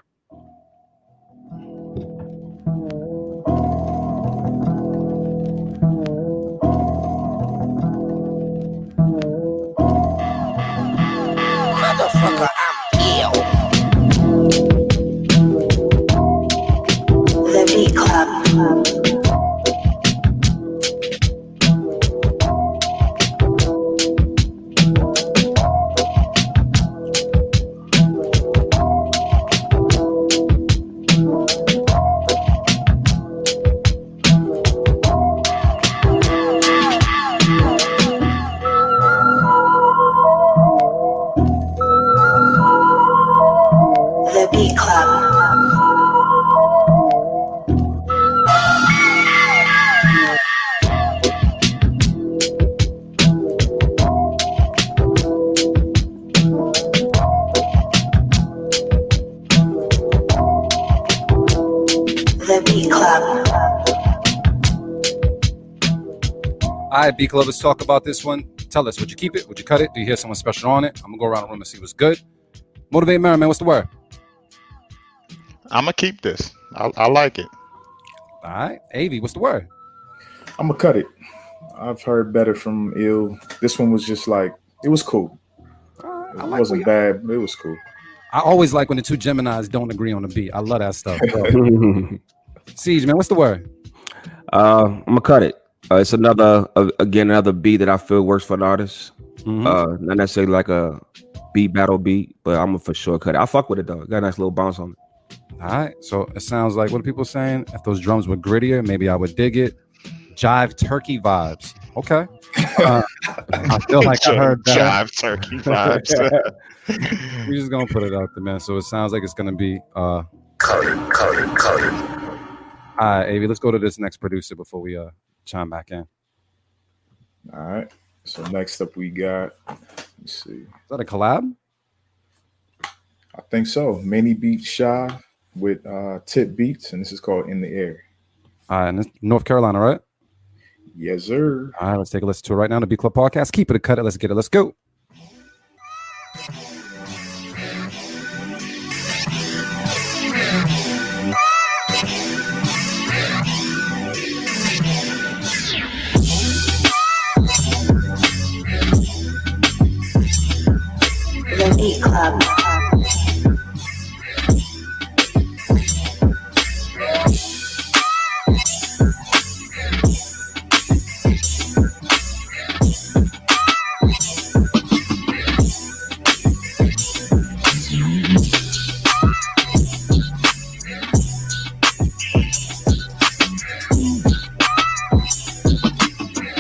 Motherfucker, I'm ill. The Beat Club. The Beat Club. The Beat Club. All right, B Club. Let's talk about this one. Tell us, would you keep it? Would you cut it? Do you hear someone special on it? I'm gonna go around the room and see what's good. Motivate Mary, man. What's the word? I'm gonna keep this. I like it. All right, Avi. What's the word? I'm gonna cut it. I've heard better from Ill. This one was just like it was cool. It wasn't bad, but it was cool. I always like when the two Geminis don't agree on the beat. I love that stuff. Seige, man. What's the word? I'm gonna cut it. It's another beat that I feel works for an artist. Not necessarily like a beat battle beat, but I'm gonna for sure cut it. I fuck with it though. Got a nice little bounce on it. All right, so it sounds like what are people saying? If those drums were grittier, maybe I would dig it. Jive turkey vibes. Okay. I feel like I heard that. Jive turkey vibes. We're just gonna put it out there, man. So it sounds like it's gonna be Cut it. all right, Avi, let's go to this next producer before we chime back in. All right. So next up we got, let's see. Is that a collab? I think so. Mini Beat Shy with Tip Beats, and this is called In the Air. All right, and this North Carolina, right? Yes, sir. All right, let's take a listen to it right now on the B Club Podcast. Keep it or cut it. Let's get it. Let's go. The Beat Club.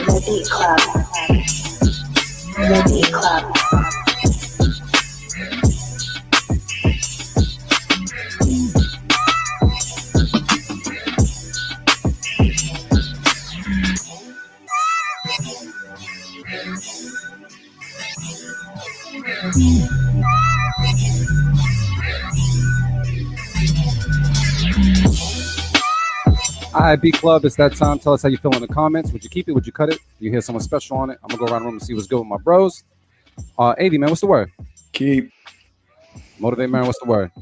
The Beat Club. The Beat Club. All right, B Club, it's that time. Tell us how you feel in the comments. Would you keep it? Would you cut it? Do you hear someone special on it? I'm gonna go around the room and see what's good with my bros. Avi, man, what's the word? Keep. Motivate, man, what's the word?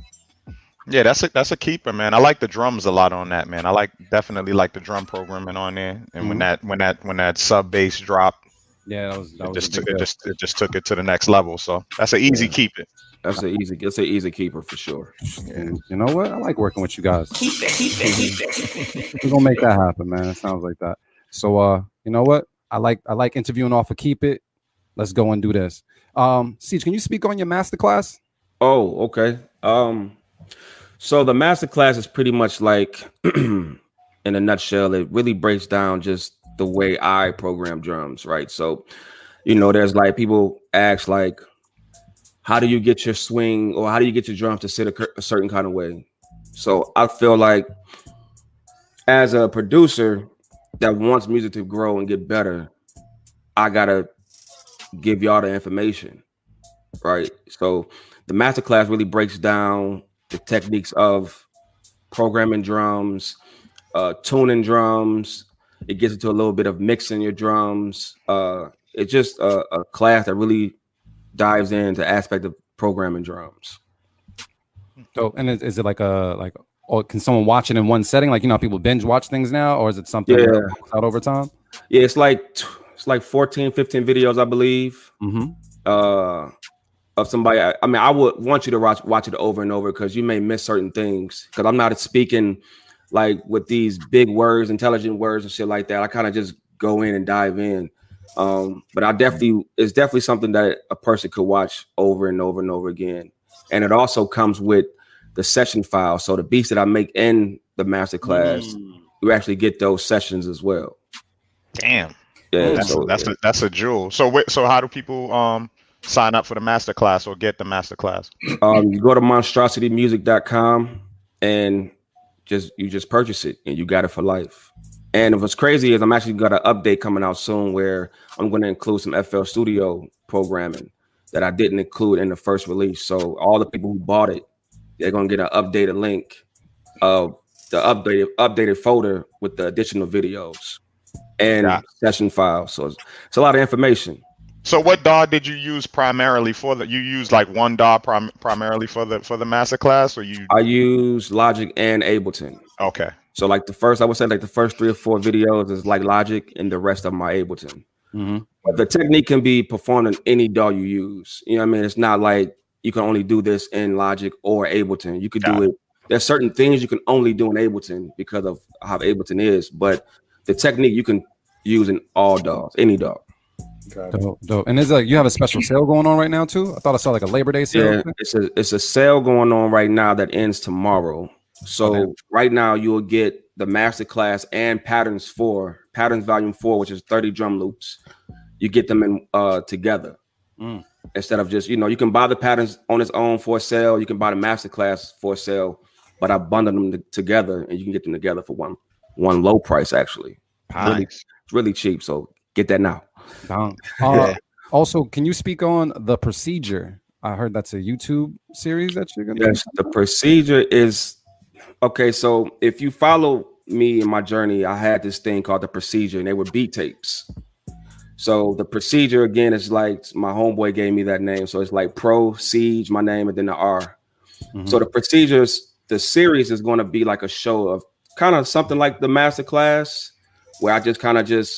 Yeah, that's a keeper, man. I like the drums a lot on that, man. I definitely like the drum programming on there. And when that sub bass dropped, yeah, it just took it to the next level. So that's an easy keep it. That's an easy keeper for sure. Yeah. You know what? I like working with you guys. Keep it. We're gonna make that happen, man. It sounds like that. So you know what? I like interviewing off of Keep It. Let's go and do this. Seige, can you speak on your masterclass? Oh, okay. So the masterclass is pretty much like in a nutshell, it really breaks down just the way I program drums, right? So, you know, there's like people ask like, how do you get your swing or how do you get your drums to sit a certain kind of way? So I feel like as a producer, that wants music to grow and get better, I gotta give y'all the information, right? So the masterclass really breaks down the techniques of programming drums, tuning drums. It gets into a little bit of mixing your drums. It's just a class that really dives into the aspect of programming drums. So, and is it or can someone watch it in one setting? Like, people binge watch things now, or is it something that goes out over time? Yeah, it's like 14, 15 videos, I believe. Of somebody. I mean, I would want you to watch it over and over because you may miss certain things. Because I'm not speaking like with these big words, intelligent words and shit like that. I kind of just go in and dive in. But it's definitely something that a person could watch over and over and over again. And it also comes with the session file. So the beats that I make in the master class, you actually get those sessions as well. Damn. Yeah. That's a jewel. So how do people sign up for the master class or get the master class? You go to monstrocitymusic.com and you just purchase it and you got it for life. And what's crazy is I'm actually got an update coming out soon where I'm going to include some FL Studio programming that I didn't include in the first release. So all the people who bought it, they're going to get an updated link of the updated folder with the additional videos and session files. So it's a lot of information. So what DAW did you use primarily for you use like one DAW primarily for the master class, or I use Logic and Ableton. Okay. So like the first 3 or 4 videos is like Logic and the rest of them are Ableton. But the technique can be performed in any DAW you use. You know what I mean? It's not like you can only do this in Logic or Ableton. You could do it. There's certain things you can only do in Ableton because of how Ableton is, but the technique you can use in all DAWs, any DAW. Dope. And is you have a special sale going on right now too? I thought I saw like a Labor Day sale. Yeah, it's a sale going on right now that ends tomorrow. So right now you will get the masterclass and Patterns Volume 4, which is 30 drum loops. You get them in together instead of just you can buy the Patterns on its own for a sale. You can buy the masterclass for a sale, but I bundle them together and you can get them together for one low price actually. Nice. It's really cheap. So get that now. Also, can you speak on The Procedure? I heard that's a YouTube series that you're gonna do. Yes, The Procedure is okay. So if you follow me in my journey, I had this thing called The Procedure, and they were beat tapes. So The Procedure again is like my homeboy gave me that name. So it's like Pro Siege, my name, and then the R. So The Procedures, the series is going to be like a show of kind of something like the masterclass, where I just kind of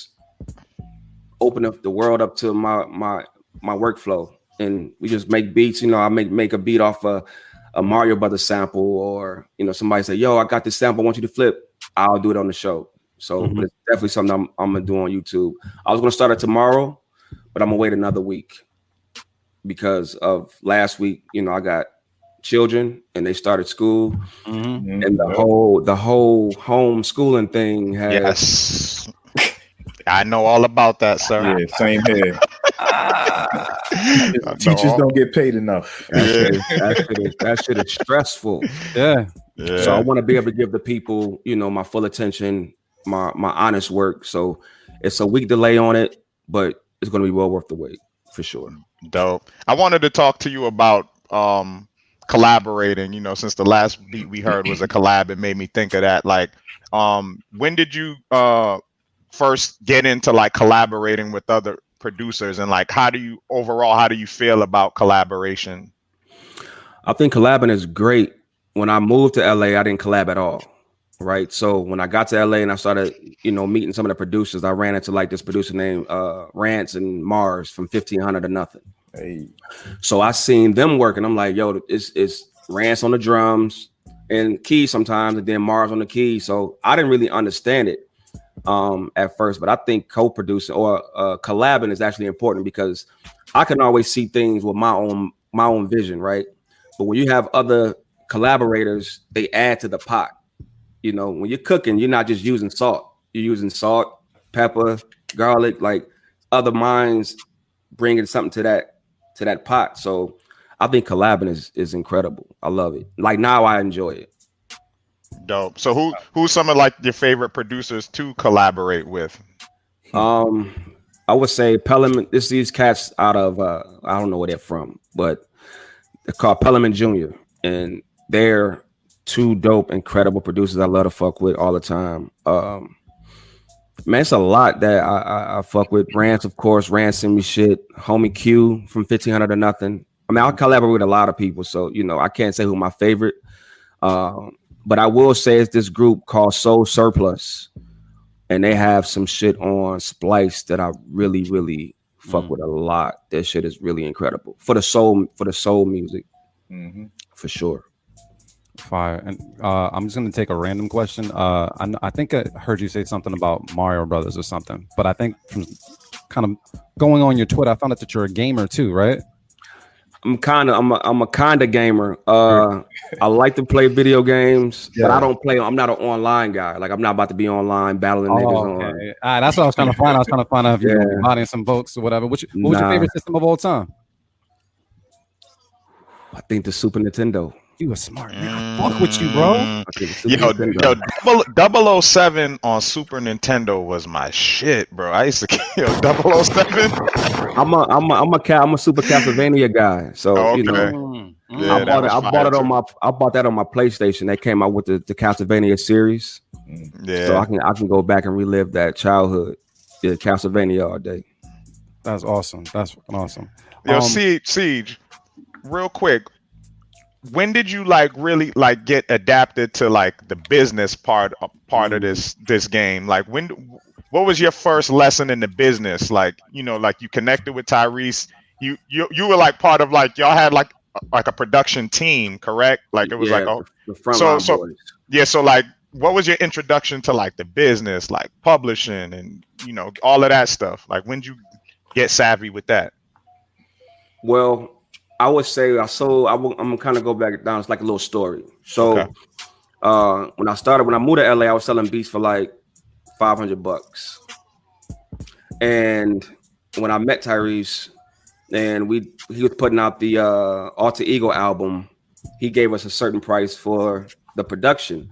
open up the world up to my workflow, and we just make beats. I make a beat off a Mario Brothers sample, or somebody say, "Yo, I got this sample, I want you to flip." I'll do it on the show. So it's definitely something I'm gonna do on YouTube. I was gonna start it tomorrow, but I'm gonna wait another week because of last week. I got children and they started school, and the whole homeschooling thing has. Yes. I know all about that, sir. Yeah, same here. Teachers don't get paid enough. That shit is stressful. Yeah. So I want to be able to give the people, my full attention, my honest work. So it's a week delay on it, but it's going to be well worth the wait for sure. Dope. I wanted to talk to you about collaborating. Since the last beat we heard was a collab, it made me think of that. Like, when did you first get into like collaborating with other producers, and like how do you feel about collaboration? I think collabing is great. When I moved to LA, I didn't collab at all. Right. So when I got to LA and I started, meeting some of the producers, I ran into like this producer named Rance and Mars from 1500 to Nothing. Hey. So I seen them work and I'm like, yo, it's Rance on the drums and keys sometimes, and then Mars on the keys. So I didn't really understand it at first, but I think co-producing or collabing is actually important because I can always see things with my own vision, right? But when you have other collaborators, they add to the pot. When you're cooking, you're not just using salt. You're using salt, pepper, garlic, like other minds bringing something to that pot. So I think collabing is incredible. I love it. Like now I enjoy it. Dope. So who's some of like your favorite producers to collaborate with? I would say Pelham. These cats out of I don't know where they're from, but they're called Pelham Jr. and they're two dope, incredible producers. I love to fuck with all the time. Man, it's a lot that I fuck with. Rance, of course. Rance send me shit. Homie Q from 1500 to Nothing. I mean, I collaborate with a lot of people, so I can't say who my favorite. But I will say it's this group called Soul Surplus, and they have some shit on Splice that I really, really fuck with a lot. That shit is really incredible for the soul music, for sure. Fire. And I'm just gonna take a random question. I think I heard you say something about Mario Brothers or something, but I think from kind of going on your Twitter, I found out that you're a gamer too, right? I'm a kind of gamer. I like to play video games, but I don't play. I'm not an online guy. Like I'm not about to be online battling niggas on. That's what I was trying to find. I was trying to find out if you were bodying some folks or whatever. What was your favorite system of all time? I think the Super Nintendo. You a smart nigga. Fuck with you, bro. Yo, 007 on Super Nintendo was my shit, bro. I used to kill 007. I'm a Super Castlevania guy, so I bought that on my PlayStation. They came out with the Castlevania series, so I can go back and relive that childhood. Yeah, Castlevania all day. That's awesome. That's fucking awesome. Yo, Siege, real quick. When did you really get adapted to the business part of this game? Like what was your first lesson in the business? You connected with Tyrese. You were part of y'all had a production team, correct? It was the front boys. Yeah. So what was your introduction to the business, publishing and all of that stuff? When did you get savvy with that? Well, I would say I'm gonna kind of go back down. It's like a little story. So when I moved to LA, I was selling beats for $500. And when I met Tyrese and he was putting out the Alter Ego album, he gave us a certain price for the production.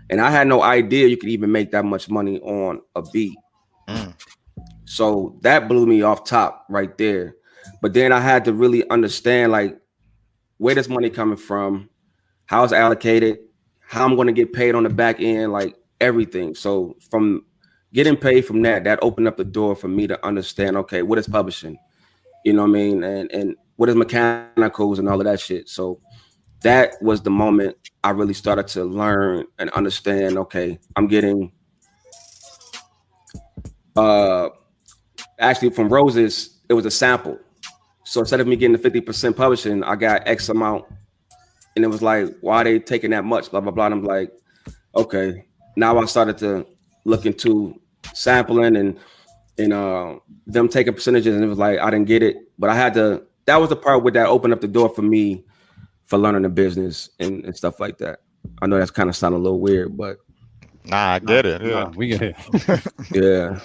And I had no idea you could even make that much money on a beat. So that blew me off top right there. But then I had to really understand where this money coming from, how it's allocated, how I'm going to get paid on the back end, everything. So from getting paid from that opened up the door for me to understand, okay, what is publishing? You know what I mean? And what is mechanicals and all of that shit. So that was the moment I really started to learn and understand, okay, I'm getting actually from Roses, it was a sample. So instead of me getting the 50% publishing, I got X amount. And it was why are they taking that much? Blah, blah, blah. And I'm like, okay. Now I started to look into sampling and them taking percentages. And it was I didn't get it. But that was the part where that opened up the door for me for learning the business and stuff like that. I know that's kind of sounding a little weird, but. Nah, I get it. Yeah, we get it. Yeah.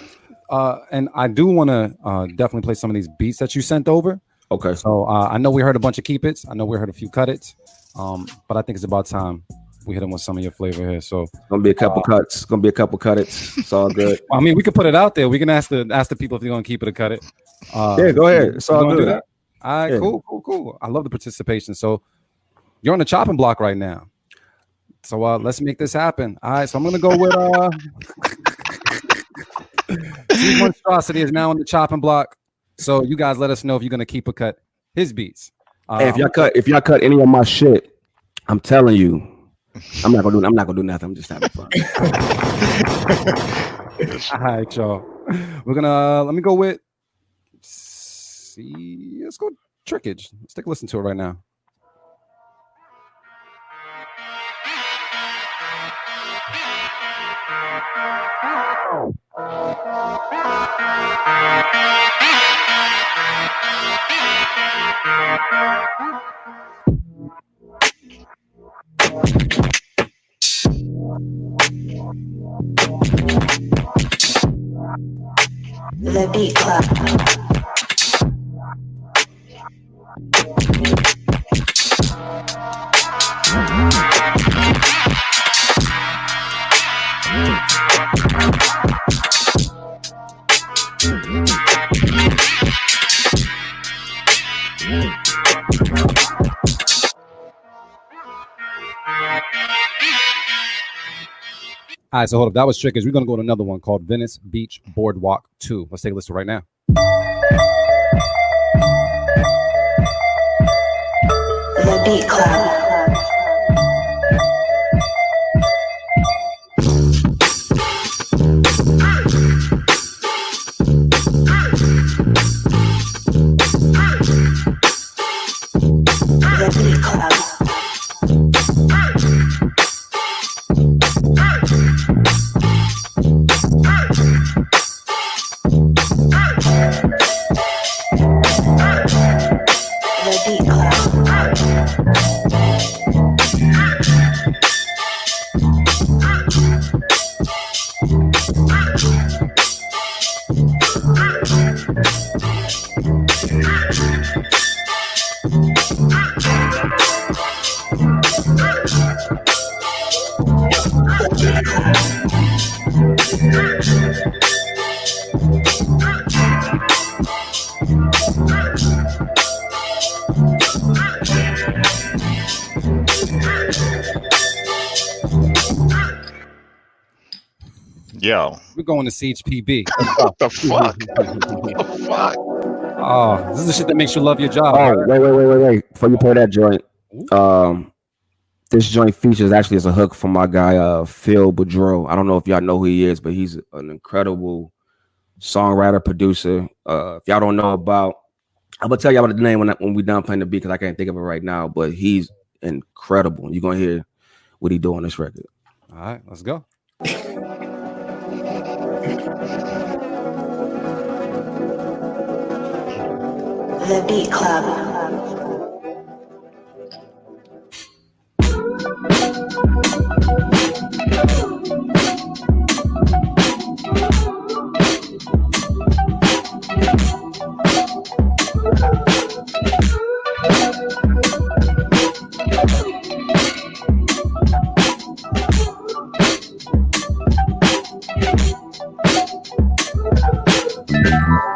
And I do want to definitely play some of these beats that you sent over. Okay. So I know we heard a bunch of keep it's. I know we heard a few cut it's. But I think it's about time we hit them with some of your flavor here. So gonna be a couple cuts. Gonna be a couple cut it's. It's all good. I mean, we could put it out there. We can ask the people if they're gonna keep it or cut it. Yeah, go ahead. It's all good. All right, yeah. Cool. I love the participation. So you're on the chopping block right now. So let's make this happen. All right. So I'm gonna go with Seige Monstracity is now on the chopping block. So you guys let us know if you're gonna keep or cut his beats. Hey, if y'all cut any of my shit, I'm telling you, I'm not gonna do nothing. I'm just having fun. All right, y'all. We're gonna let me go with let's go Trickage. Let's take a listen to it right now. The Beat Club. All right, so hold up. That was Trickers. We're going to go to another one called Venice Beach Boardwalk 2. Let's take a listen right now. The Beat Club. Yo, we're going to CHPB. What the fuck? What the fuck? Oh, this is the shit that makes you love your job. Oh, wait. Before you play that joint, this joint features actually as a hook from my guy, Phil Boudreau. I don't know if y'all know who he is, but he's an incredible songwriter, producer. If y'all don't know about, I'm gonna tell y'all about the name when we done playing the beat because I can't think of it right now. But he's incredible. You're gonna hear what he do on this record. All right, let's go. The Beat Club.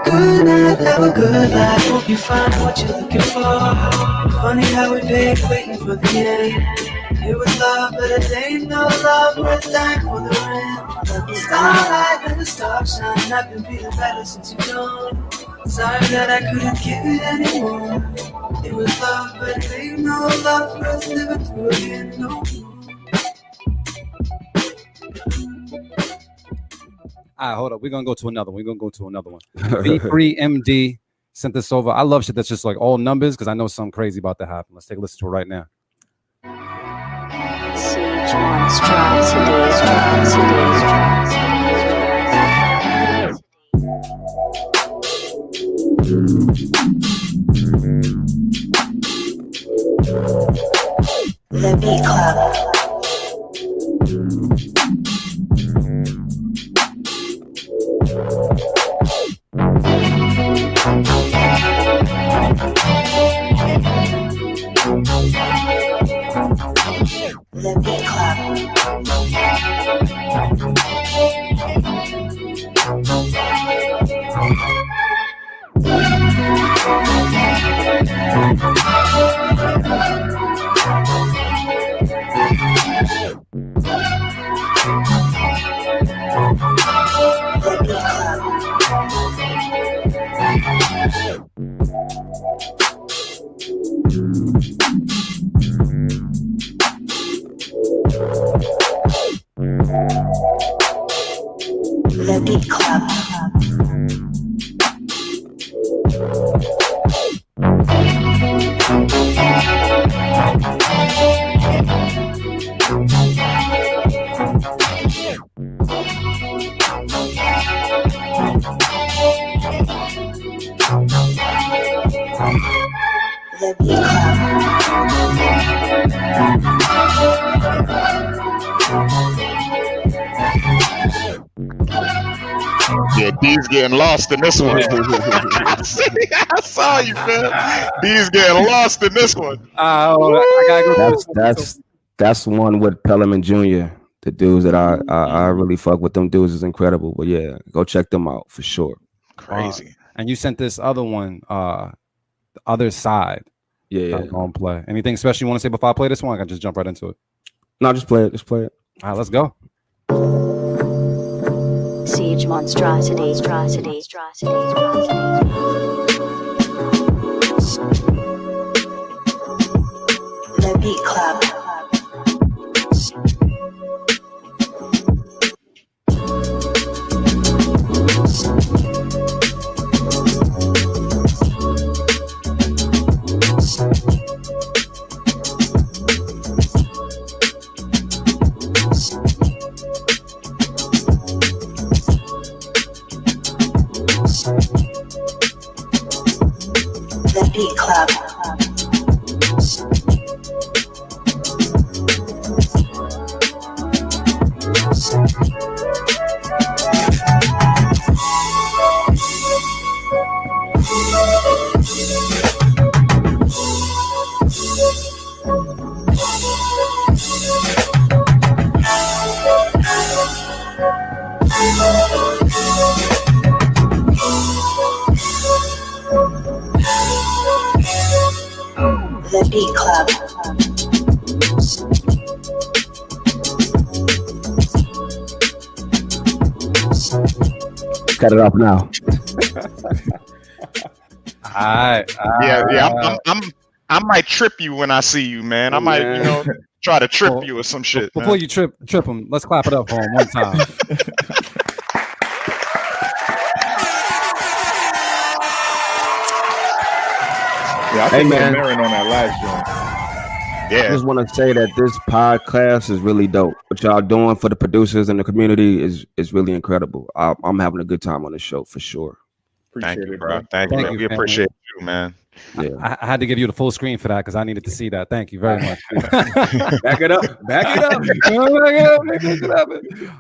Good night, have a good life. Hope you find what you're looking for. Funny how we paid waiting for the end. It was love, but it ain't no love. We're thankful for the rent. The starlight and the stars shine. I've been feeling better since you're gone. Sorry that I couldn't give it anymore. It was love, but it ain't no love. Worth living through again, no more. All right, hold up. We're going to go to another one. B3MD sent this over. I love shit that's just like all numbers because I know something crazy about to happen. Let's take a listen to it right now. Seige Monstracity. The Beat Club. The Beat Club. The Beat Yeah, D's getting lost in this one. I saw you, man. D's getting lost in this one. I gotta go. That's one with Pelham Jr. The dudes that I really fuck with. Them dudes is incredible. But yeah, go check them out for sure. Crazy. And you sent this other one, the other side. Yeah. I'm gonna play. Anything special you want to say before I play this one? I can just jump right into it. No, just play it. Just play it. All right, let's go. Seige Monstracity. The Beat Club. The Beat Club. The Beat Club. Cut it off now. All right. Yeah. I might trip you when I see you, man. I might, try to trip you or some shit. Before you trip him, let's clap it up for him one time. Yeah, I think man, on that last joint. Yeah. I just want to say that this podcast is really dope. What y'all doing for the producers and the community is really incredible. I'm having a good time on the show for sure. Thank you, bro. Thank you. We appreciate you, man. Yeah. I had to give you the full screen for that because I needed to see that. Thank you very much. Back it up.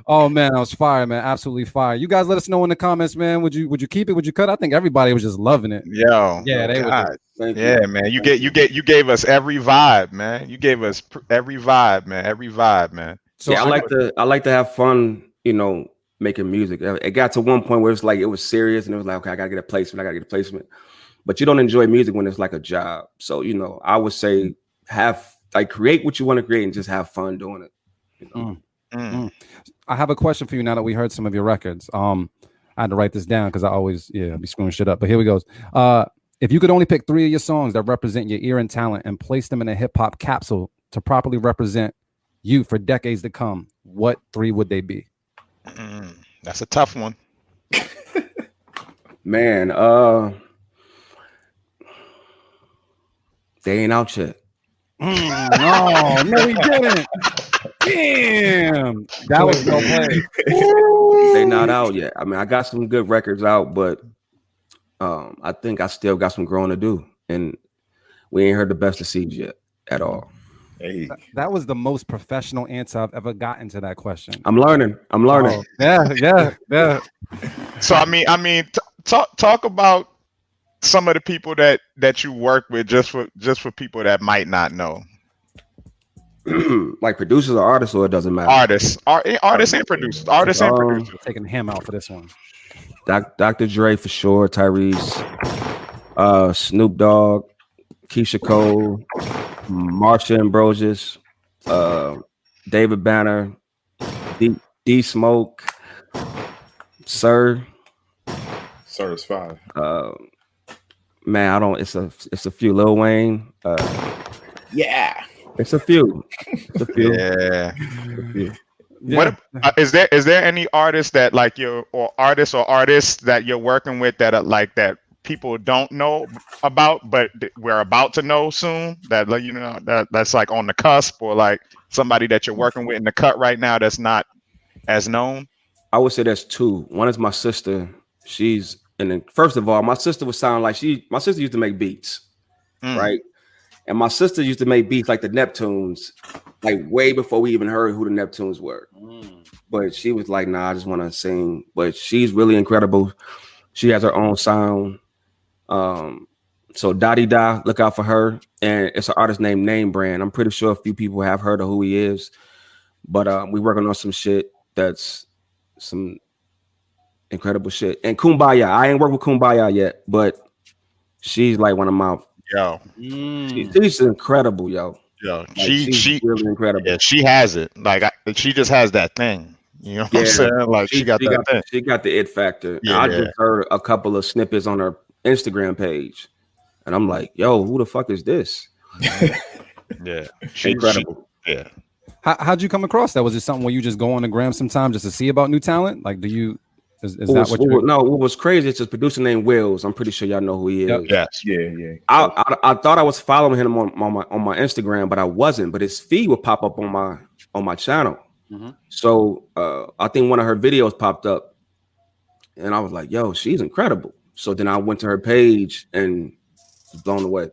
Oh man, I was fire, man. Absolutely fire. You guys let us know in the comments, man. Would you keep it? Would you cut? I think everybody was just loving it. Yeah, they would. Yeah, man. You gave us every vibe, man. You gave us every vibe, man. Every vibe, man. So I like to have fun, making music. It got to one point where it's like it was serious and it was like, okay, I gotta get a placement. But you don't enjoy music when it's like a job. So, I would say create what you want to create and just have fun doing it. I have a question for you now that we heard some of your records. I had to write this down because I always be screwing shit up. But here we go. If you could only pick 3 of your songs that represent your ear and talent and place them in a hip hop capsule to properly represent you for decades to come, what 3 would they be? That's a tough one. Man, they ain't out yet. No, he didn't. Damn, that was no play. They not out yet. I mean, I got some good records out, but I think I still got some growing to do, and we ain't heard the best of Seige yet at all. Hey, that was the most professional answer I've ever gotten to that question. I'm learning. Oh, yeah. So I mean, talk about some of the people that you work with, just for people that might not know. Like producers or artists, or it doesn't matter. Artists and producers. Taking him out for this one. Dr. Dre for sure. Tyrese, Snoop Dogg, Keisha Cole, Marsha Ambrosius, David Banner, D Smoke, Sir is 5. Man, it's a few. Lil Wayne. Yeah. It's a few. Yeah. What is there any artists that like artists that you're working with that are like that people don't know about, but we're about to know soon, that that's like on the cusp, or like somebody that you're working with in the cut right now that's not as known? I would say there's 2. One is my sister. First of all, my sister would sound like my sister used to make beats, right? And my sister used to make beats like the Neptunes, like way before we even heard who the Neptunes were. But she was like, nah, I just want to sing. But she's really incredible. She has her own sound. So Dottie Da, look out for her. And it's an artist named Name Brand. I'm pretty sure a few people have heard of who he is. But we're working on some shit that's incredible shit. And Kumbaya, I ain't worked with Kumbaya yet, but she's like one of my she's incredible, yo. Yo, like, she's really incredible. Yeah, she has it. Like she just has that thing. You know what I'm saying? Like she got that thing. She got the it factor. Yeah, I just heard a couple of snippets on her Instagram page, and I'm like, yo, who the fuck is this? Yeah, she's incredible. Yeah. How'd you come across that? Was it something where you just go on the gram sometimes just to see about new talent? Like, do you? Is that what you? No, what was crazy? It's a producer named Wills. I'm pretty sure y'all know who he is. Yep. Yes. Yeah. I thought I was following him on my Instagram, but I wasn't. But his feed would pop up on my channel. Mm-hmm. So I think one of her videos popped up, and I was like, "Yo, she's incredible." So then I went to her page and was blown away.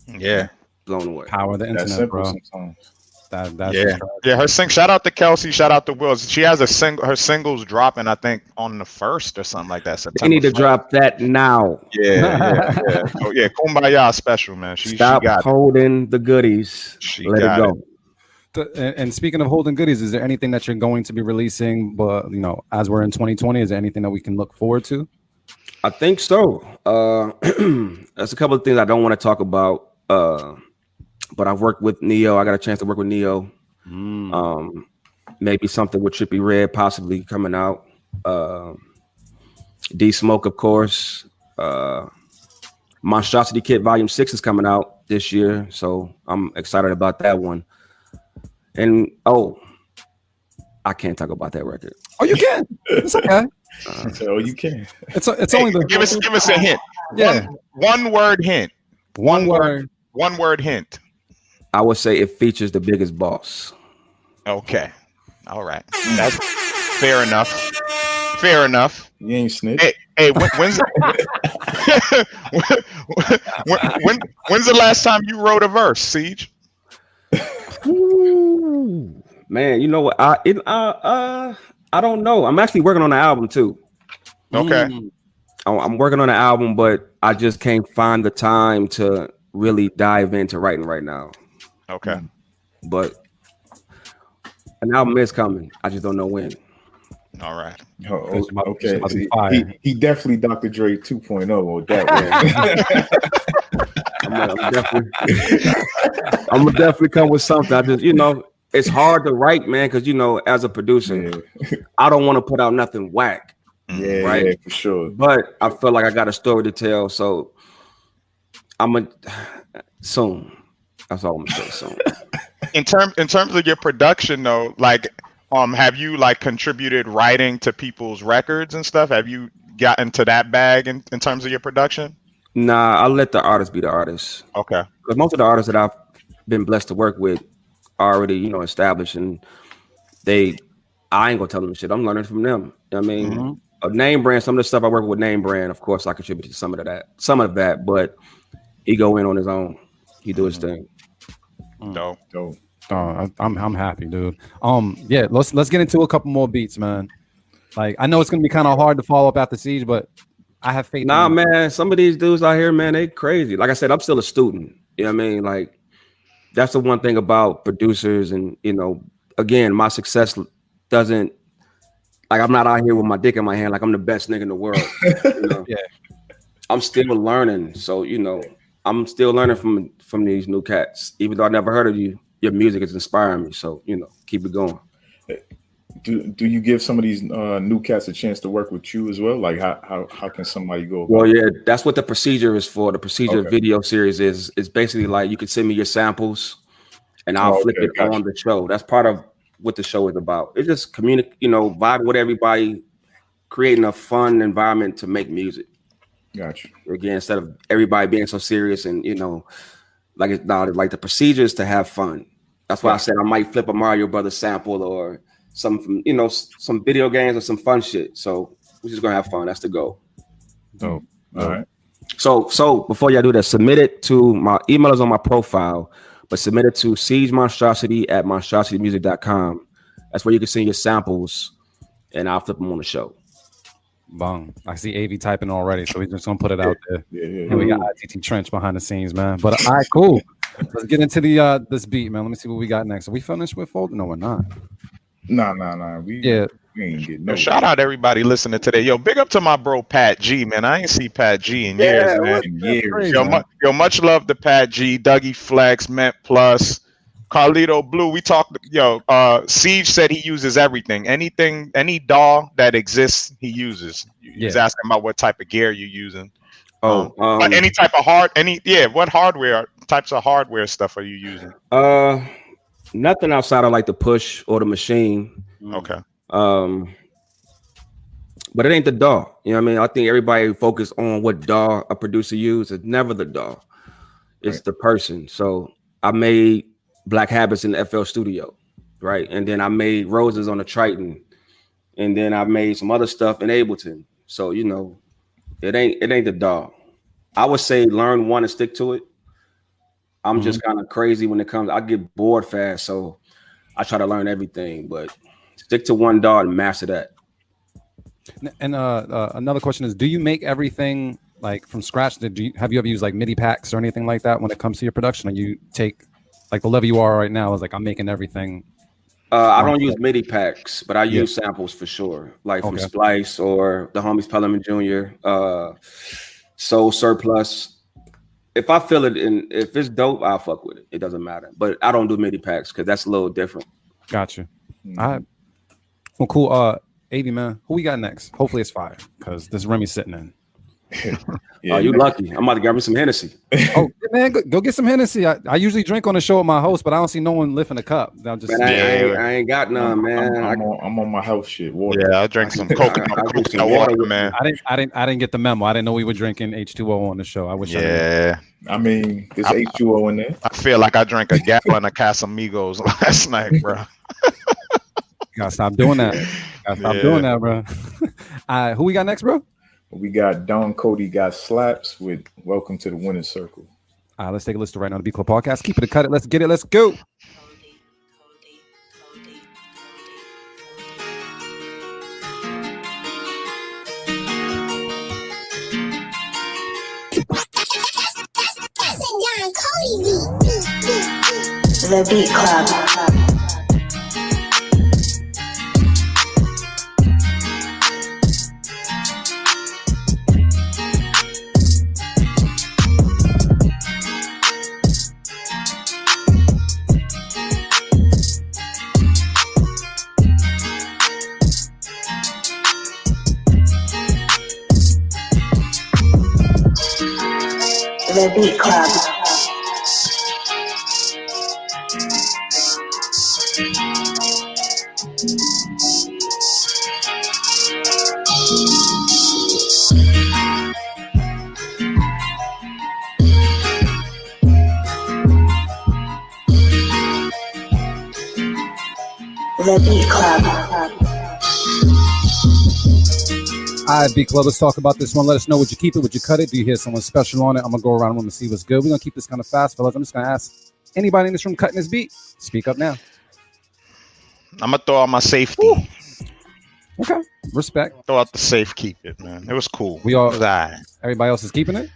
Yeah, blown away. Power of the internet, bro. Sometimes. That's her shout out to Kelsey, shout out to Wills. She has her singles dropping, I think, on the 1st or something like that. They need to drop that now. Yeah. Oh yeah, Kumbaya special, man. Stop she got holding the goodies. Let it go. And speaking of holding goodies, is there anything that you're going to be releasing? But as we're in 2020, is there anything that we can look forward to? I think so. There's a couple of things I don't want to talk about. But I've worked with Neo. I got a chance to work with Neo. Maybe something with Trippie Redd possibly coming out. D Smoke, of course. Monstrosity Kit Volume 6 is coming out this year, so I'm excited about that one. And I can't talk about that record. Oh, you can. It's okay. You can. It's only the give us a hint. Yeah. One word hint. One word hint. I would say it features the biggest boss. Okay. All right. That's fair enough. Fair enough. You ain't snitch. Hey, when's the last time you wrote a verse, Seige? Ooh, man, you know what? I don't know. I'm actually working on an album too. Okay. I'm working on an album, but I just can't find the time to really dive into writing right now. Okay. But an album is coming. I just don't know when. All right. Okay. He definitely Dr. Dre 2.0 on that one. I'm gonna definitely come with something. I just, it's hard to write, man, because as a producer, I don't want to put out nothing whack. Yeah, right. Yeah, for sure. But I feel like I got a story to tell, so soon. That's all I'm gonna say. Soon. In terms of your production, though, like, have you contributed writing to people's records and stuff? Have you gotten to that bag in terms of your production? Nah, I let the artist be the artist. Okay. Because most of the artists that I've been blessed to work with are already, established, and I ain't gonna tell them shit. I'm learning from them. You know what I mean, a Name Brand. Some of the stuff I work with Name Brand, of course, I contribute to some of that, but he go in on his own. He do his thing. Dope. I'm happy, dude. Yeah, let's get into a couple more beats, man. Like, I know it's gonna be kind of hard to follow up after Seige, but I have faith. Nah, man, some of these dudes out here, man, they crazy. Like I said, I'm still a student. You know what I mean? Like, that's the one thing about producers, and again, my success doesn't, like, I'm not out here with my dick in my hand like I'm the best nigga in the world. Yeah. I'm still learning, so I'm still learning from these new cats. Even though I never heard of you, your music is inspiring me. So keep it going. Do you give some of these new cats a chance to work with you as well? Like, how can somebody go about Well, yeah, that's what the procedure is for. The procedure video series is basically like, you can send me your samples and I'll flip it on the show. That's part of what the show is about. It's just vibe with everybody, creating a fun environment to make music. Gotcha. Again, instead of everybody being so serious and like the procedure is to have fun. That's why I said I might flip a Mario Brothers sample or some from some video games or some fun shit. So we're just gonna have fun. That's the goal. All right. So before y'all do that, submit it to my email is on my profile, but submit it to Seige Monstracity at monstrositymusic.com. That's where you can send your samples, and I'll flip them on the show. Bong. I see AV typing already, so we're just gonna put it out there. And we got ITT Trench behind the scenes, man. But all right, cool. Let's get into the this beat, man. Let me see what we got next. Are we finished with Fold? No, we're not. Nah. We ain't getting Yo, no. shout out everybody listening today. Yo, big up to my bro Pat G, man. I ain't see Pat G in years, man. Much love to Pat G, Dougie Flex, Mint Plus, Carlito Blue. We talked. Seige said he uses everything. Any DAW that exists, he uses. He's asking about what type of gear you're using. Any type of what hardware types of hardware stuff are you using? Nothing outside of like the push or the machine. Okay. But it ain't the DAW. You know what I mean? I think everybody focus on what DAW a producer uses. It's never the DAW. It's the person. So I made Black Habits in the FL Studio, right? And then I made Roses on the Triton. And then I made some other stuff in Ableton. So, you know, it ain't the DAW. I would say learn one and stick to it. I'm just kind of crazy when it comes. I get bored fast, so I try to learn everything. But stick to one DAW and master that. And another question is, do you make everything like from scratch? Have you ever used like MIDI packs or anything like that when it comes to your production? Or you take like the level you are right now is like I'm making everything. I don't use MIDI packs, but I use samples for sure, like from Splice or the homies Pellerman Jr., Soul Surplus. If I feel it and if it's dope, I'll fuck with it. It doesn't matter. But I don't do MIDI packs because that's a little different. Gotcha. All right. Well, cool. AV, man, who we got next? Hopefully it's fire because this Remy's sitting in. You lucky. I'm about to grab me some Hennessy. Oh man, go get some Hennessy. I usually drink on the show with my host, but I don't see no one lifting a cup. I'm just I ain't got none, man. I'm on my health shit. Water. Yeah, I drank some coconut water, man. I didn't get the memo. I didn't know we were drinking H2O on the show. I wish. I mean, there's H2O in there. I feel like I drank a gallon of Casamigos last night, bro. Gotta stop doing that. Doing that, bro. Who we got next, bro? We got Don Cody got slaps with Welcome to the Winner's Circle. Let's take a listen right now to B Club Podcast. Keep it, cut it. Let's get it. Let's go. The Beat Club. The Beat Club. The Beat Club. All right, B Club, let's talk about this one. Let us know, would you keep it? Would you cut it? Do you hear someone special on it? I'm going to go around the room and see what's good. We're going to keep this kind of fast, fellas. I'm just going to ask anybody in this room cutting this beat. Speak up now. I'm going to throw out my safety. Ooh. Okay. Respect. Throw out the safe, keep it, man. It was cool. We all, everybody else is keeping it?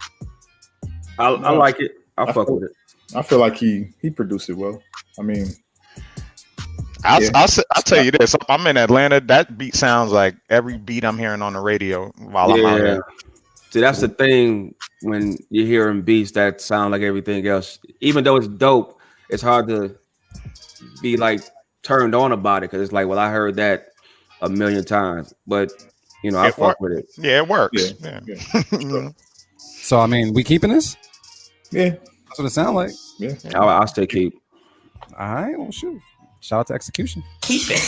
I like it. I fuck with it. I feel like he produced it well. I mean, I'll tell you this. If I'm in Atlanta, that beat sounds like every beat I'm hearing on the radio while I'm out there. See, that's the thing when you're hearing beats that sound like everything else. Even though it's dope, it's hard to be like turned on about it because it's like, well, I heard that a million times, but you know, I fuck with it. Yeah, it works. Yeah. So, I mean, we keeping this? Yeah, that's what it sounds like. Yeah, I'll stay keep. All right, well, shoot. Shout out to Execution. Keep it.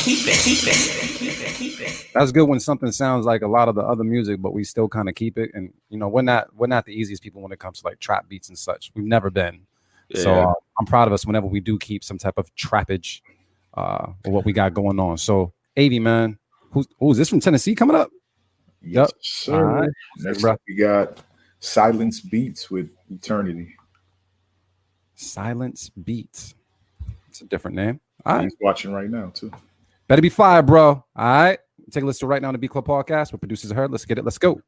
That's good when something sounds like a lot of the other music, but we still kind of keep it. And you know, we're not the easiest people when it comes to like trap beats and such. We've never been. Yeah. So I'm proud of us whenever we do keep some type of trappage or what we got going on. So 80, man. Who's this from Tennessee coming up? Yes, sir. Right. Next up, we got Silence Beats with Eternity. Silence Beats. It's a different name. All right. He's watching right now, too. Better be fire, bro. All right. Take a listen right now on the B Club Podcast. What producers heard. Let's get it. Let's go.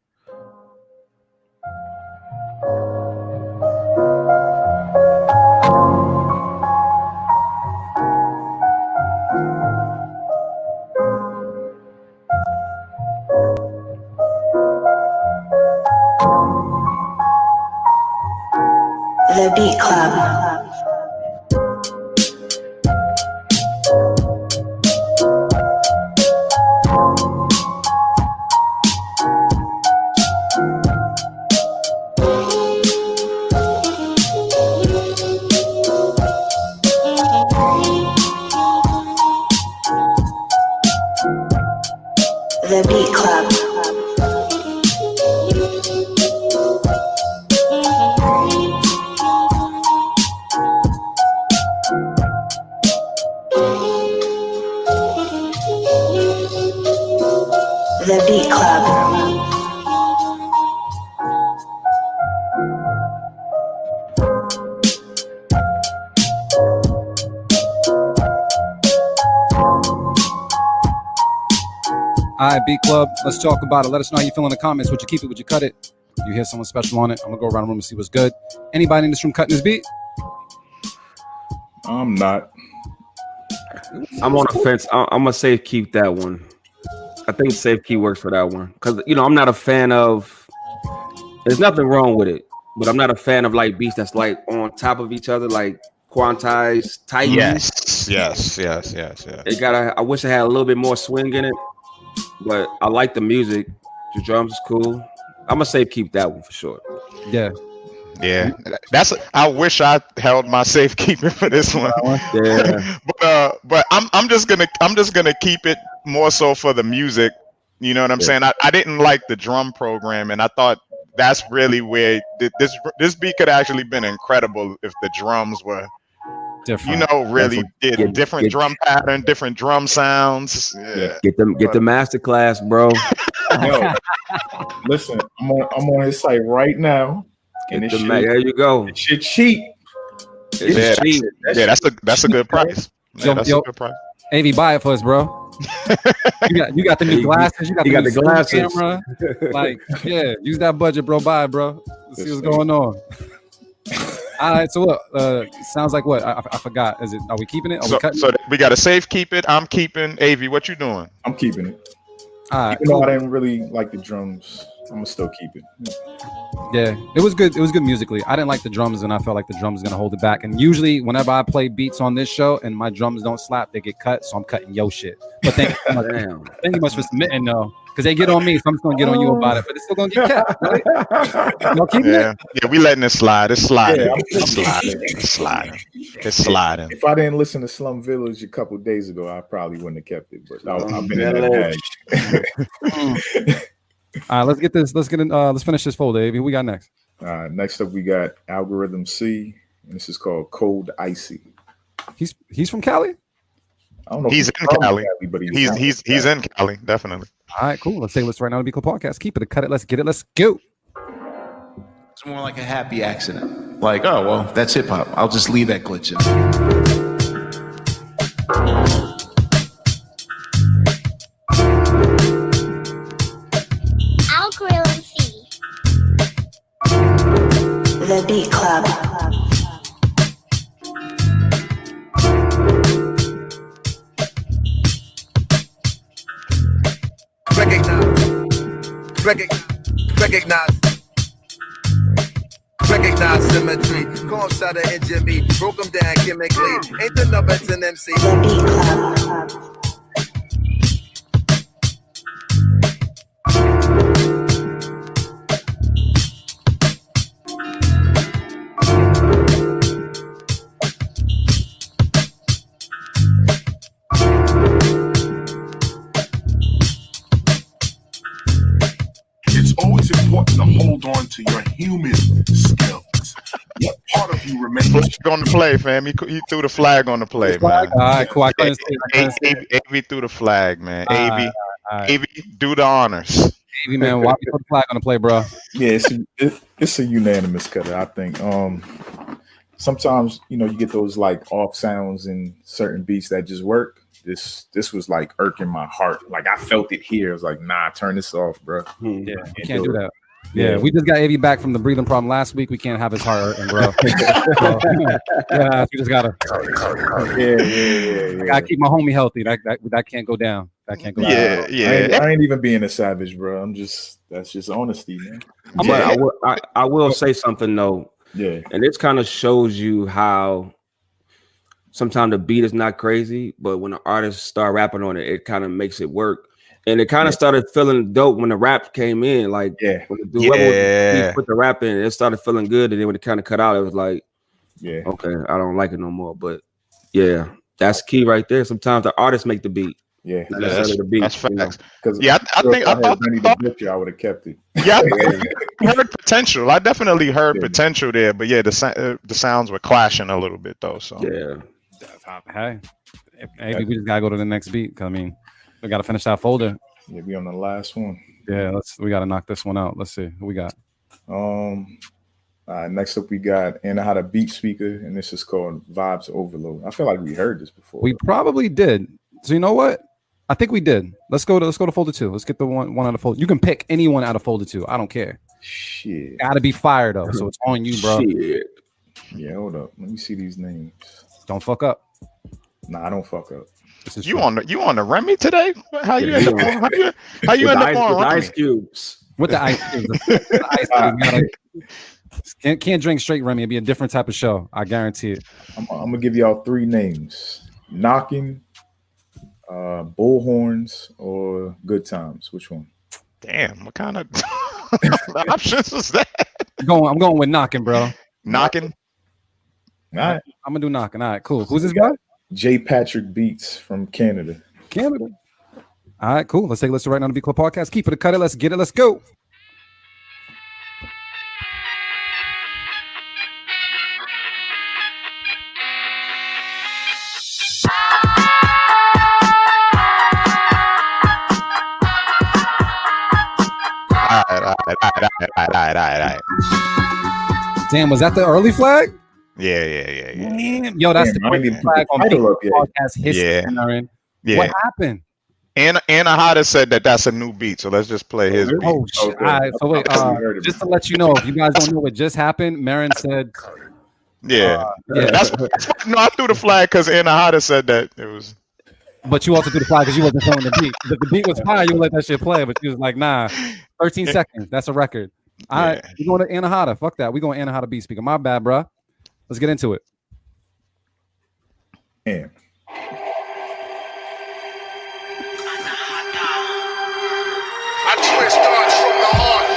The Beat Club. The Beat Club. The Beat Club. All right, Beat Club, let's talk about it. Let us know how you feel in the comments. Would you keep it? Would you cut it? You hear someone special on it? I'm gonna go around the room and see what's good. Anybody in this room cutting this beat? I'm not. I'm on the fence. I'm gonna say keep that one. I think safe key works for that one because I'm not a fan of. There's nothing wrong with it, but I'm not a fan of like beats that's like on top of each other, like quantized tight. Yes. It got. I wish it had a little bit more swing in it, but I like the music. The drums is cool. I'm gonna say keep that one for sure. Yeah. I wish I held my safekeeping for this one. Yeah. but I'm just gonna keep it more so for the music. You know what I'm saying? I didn't like the drum program, and I thought that's really where this beat could actually been incredible if the drums were different. Really did different drum pattern, different drum sounds. Yeah. Get the master class, bro. Yo, listen, I'm on his site right now. And there you go. It shit cheap. It's cheap. That's a good price. That's a good price. AV, buy it for us, bro. you got the new glasses. You got the glasses. Camera. Like, yeah, use that budget, bro. Buy it, bro. Let's see what's going on. All right, so what? Sounds like what? I forgot. Are we keeping it? Are we cutting it? We got to safe keep it. I'm keeping. AV, what you doing? I'm keeping it. All right, even though I didn't really like the drums, I'm gonna still keep it. Yeah, it was good. It was good musically. I didn't like the drums, and I felt like the drums gonna hold it back. And usually, whenever I play beats on this show and my drums don't slap, they get cut. So I'm cutting yo shit. But thank you much for submitting, though, because they get on me, so I'm just gonna get on you about it. But it's still gonna get kept, right? Y'all keeping it? Yeah, we letting it slide. It's sliding. It's sliding. If I didn't listen to Slum Village a couple of days ago, I probably wouldn't have kept it. But I've been in that bag. All right, let's get this. Let's finish this folder. AV, we got next. Next up, we got Algorithm C, and this is called Cold Icy. He's from Cali. I don't know. He's in Cali, but he's in Cali, definitely. All right, cool. Let's say this right now. The Beat Club Podcast. Keep it, cut it. Let's get it. Let's go. It's more like a happy accident. Like, oh well, that's hip hop. I'll just leave that glitch in. The Beat Club. Recognize symmetry. Call shot and injure me. Broke them down chemically. Ain't the numbers an MC. The Beat Club. To hold on to your human skills. What part of you remains on the play, fam? He threw the flag on the play, man. All right, cool. AV threw the flag, man. AV, do the honors. AV, man, why you put the flag on the play, bro? Yeah, it's a unanimous cutter, I think. Sometimes you get those like off sounds in certain beats that just work. This was like irking my heart. Like I felt it here. I was like, nah, turn this off, bro. Yeah, you can't do that. Yeah, we just got AV back from the breathing problem last week. We can't have his heart hurting, bro. Yeah, we just gotta. Yeah. Gotta keep my homie healthy. That can't go down. That can't go down. Yeah. I ain't even being a savage, bro. That's just honesty, man. But I will say something though. Yeah. And this kind of shows you how sometimes the beat is not crazy, but when the artists start rapping on it, it kind of makes it work. And it kind of started feeling dope when the rap came in. Like, when the put the rap in, it started feeling good. And then when it kind of cut out, it was like, okay, I don't like it no more. But yeah, that's key right there. Sometimes the artists make the beat. Yeah, that's the beat. That's facts. Because I think I thought Benny the Butcher, I would have kept it. Yeah, I heard potential. I definitely heard potential there, but yeah, the sounds were clashing a little bit though. So hey, maybe we just gotta go to the next beat. 'Cause, I mean, we gotta finish that folder. Yeah, we on the last one. Yeah, we gotta knock this one out. Let's see who we got. Next up we got Anahata Beat Speaker, and this is called Vibes Overload. I feel like we heard this before. We probably did. So you know what? I think we did. Let's go to folder 2. Let's get the one out of folder. You can pick anyone out of folder 2. I don't care. Shit. Gotta be fired though, so it's on you, bro. Shit. Yeah, hold up. Let me see these names. Don't fuck up. Nah, I don't fuck up. You on the Remy today? How you end up on? How you end up on ice cubes? With the ice cubes. Can't drink straight Remy. It'd be a different type of show. I guarantee it. I'm gonna give y'all 3 names: Knocking, Bullhorns, or Good Times. Which one? Damn, what kind of options was that? I'm going with Knocking, bro. Knocking. All right. I'm gonna do Knocking. All right, cool. Who's this guy? J. Patrick Beats from Canada. All right, cool. Let's take a listen right now to the Beat Club Podcast. Keep it or cut it. Let's get it. Let's go. All right. Damn, was that the early flag? Yeah. Damn. Yo, that's the early flag on Beat Club Podcast history. Yeah. What happened? Anahata said that's a new beat, so let's just play his beat. Oh shit! All right, so wait, just to let you know, if you guys don't know what just happened, Marin said, That's no, I threw the flag because Anahata said that it was. But you also threw the flag because you wasn't throwing the beat. If the beat was fire, you would let that shit play. But you was like, nah, 13 seconds. That's a record. All right, we going to Anahata. Fuck that. We going Anahata Beat Speaker. My bad, bro. Let's get into it. Damn. I twist starts from the heart.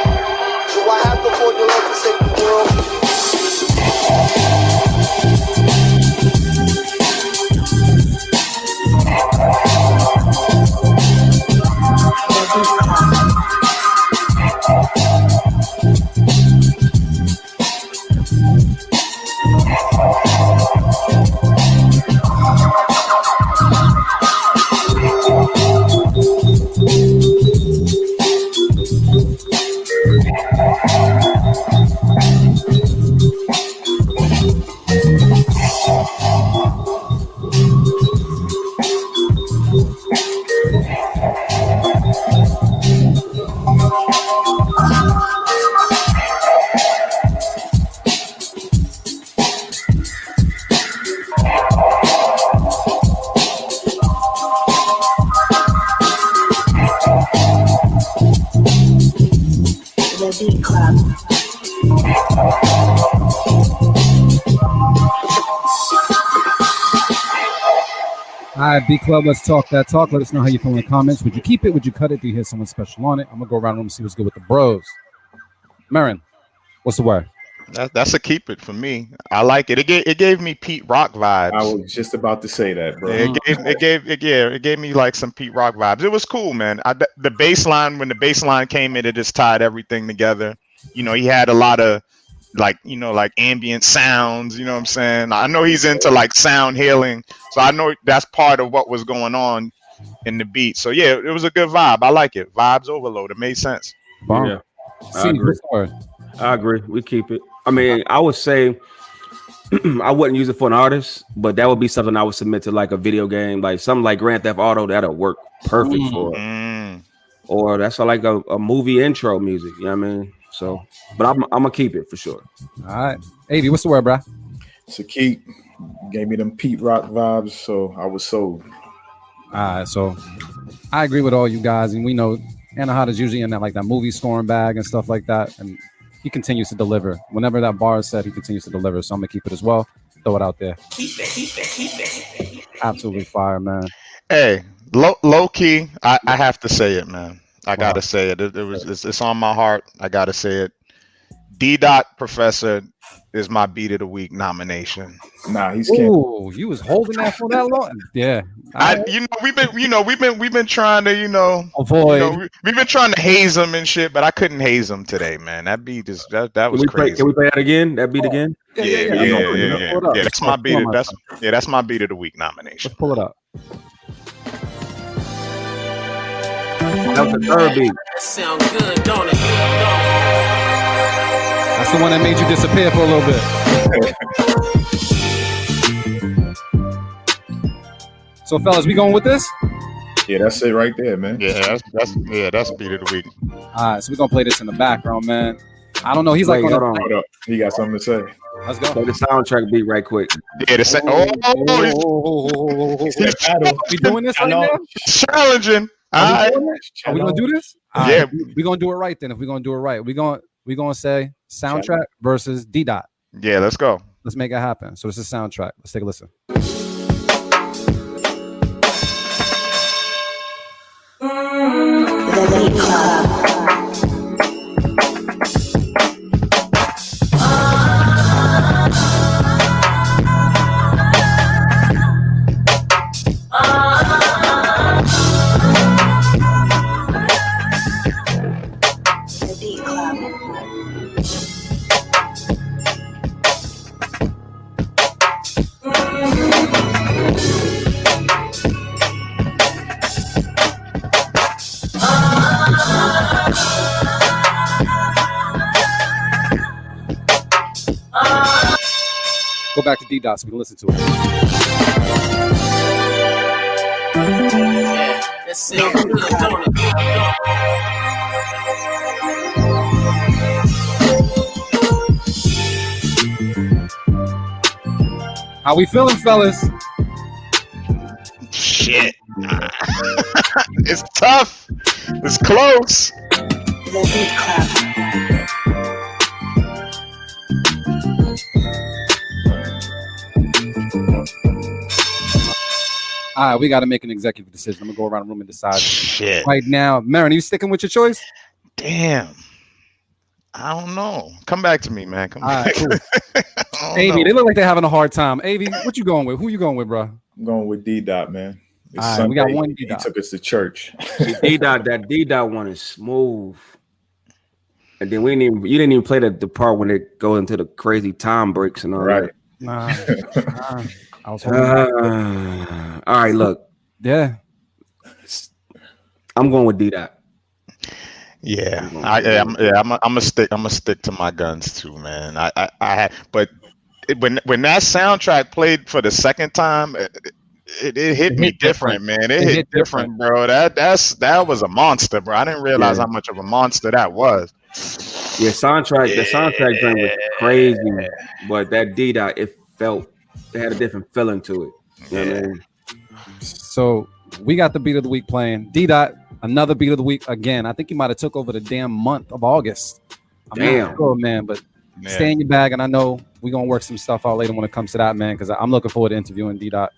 Do I have the formula to save the world? Beat Club. All right, Beat Club, let's talk that talk. Let us know how you feel in the comments. Would you keep it? Would you cut it? Do you hear someone special on it? I'm going to go around the room and see what's good with the bros. Marin, what's the word? That's a keep it for me. I like it. It gave me Pete Rock vibes. I was just about to say that, bro. It gave me like some Pete Rock vibes. It was cool, man. The bass line, when the bass line came in, it just tied everything together. You know, he had a lot of like ambient sounds, you know what I'm saying? I know he's into like sound healing, so I know that's part of what was going on in the beat. So yeah, it was a good vibe. I like it. Vibes overload. It made sense. Yeah, I agree. We keep it. I mean, I would say I wouldn't use it for an artist, but that would be something I would submit to like a video game, like something like Grand Theft Auto. That'll work perfect for it. Or that's like a movie intro music. You know what I mean? So, but I'm gonna keep it for sure. All right, Avi, what's the word, bro? It's a keep. Gave me them Pete Rock vibes, so I was sold. All right, so I agree with all you guys, and we know Anahata's usually in that like that movie scoring bag and stuff like that, and he continues to deliver. Whenever that bar is set, he continues to deliver. So I'm gonna keep it as well. Throw it out there. Keep it. Absolutely fire, man. Hey, low key, I have to say it, man. I gotta say it. It's on my heart. I gotta say it. D-Dot Professor is my beat of the week nomination. Nah, he's Ooh, you was holding that for that long. Yeah. We've been trying to, avoid. We've been trying to haze him and shit, but I couldn't haze him today, man. That beat is that was crazy. Can we play that again? That beat again? Yeah. That's my beat. That's my beat of the week nomination. Let's pull it up. That was the third beat. That sound good, don't it? That's the one that made you disappear for a little bit. So, fellas, we going with this? Yeah, that's it right there, man. Yeah, that's beat of the week. All right, so we're gonna play this in the background, man. I don't know. He's like, hold up. He got something to say. Let's go. Play the soundtrack beat right quick. Yeah, we doing this right now? Challenging. Are we gonna do this? Yeah, we're gonna do it right then. If we're gonna do it right, we're gonna say soundtrack versus D-Dot. Yeah, let's go. Let's make it happen. So this is soundtrack. Let's take a listen. Go back to D-Dot so we can listen to it. That sound good, don't it? How we feeling, fellas? Shit. It's tough. It's close. All right, we got to make an executive decision. I'm gonna go around the room and decide. Shit. Right now, Marin, are you sticking with your choice? Damn. I don't know. Come back to me, man. Come back. Cool. Avi, they look like they're having a hard time. Avi, what you going with? Who you going with, bro? I'm going with D-Dot, man. All right, we got one D-Dot. He took us to church. That D-Dot one is smooth. And then you didn't even play the part when it goes into the crazy time breaks and all right. Nah. I was all right, look. Yeah. I'm going with D-Dot. Yeah, I'm gonna stick to my guns too, man. But when that soundtrack played for the second time, it hit me different, man. It hit different, bro. That was a monster, bro. I didn't realize how much of a monster that was. Yeah, the soundtrack thing was crazy, but that D-Dot, it had a different feeling to it. You know what I mean? So we got the beat of the week playing. D-Dot, another beat of the week again. I think he might have took over the damn month of August. I'm not sure, man, but stay in your bag. And I know we're going to work some stuff out later when it comes to that, man, because I'm looking forward to interviewing D-Dot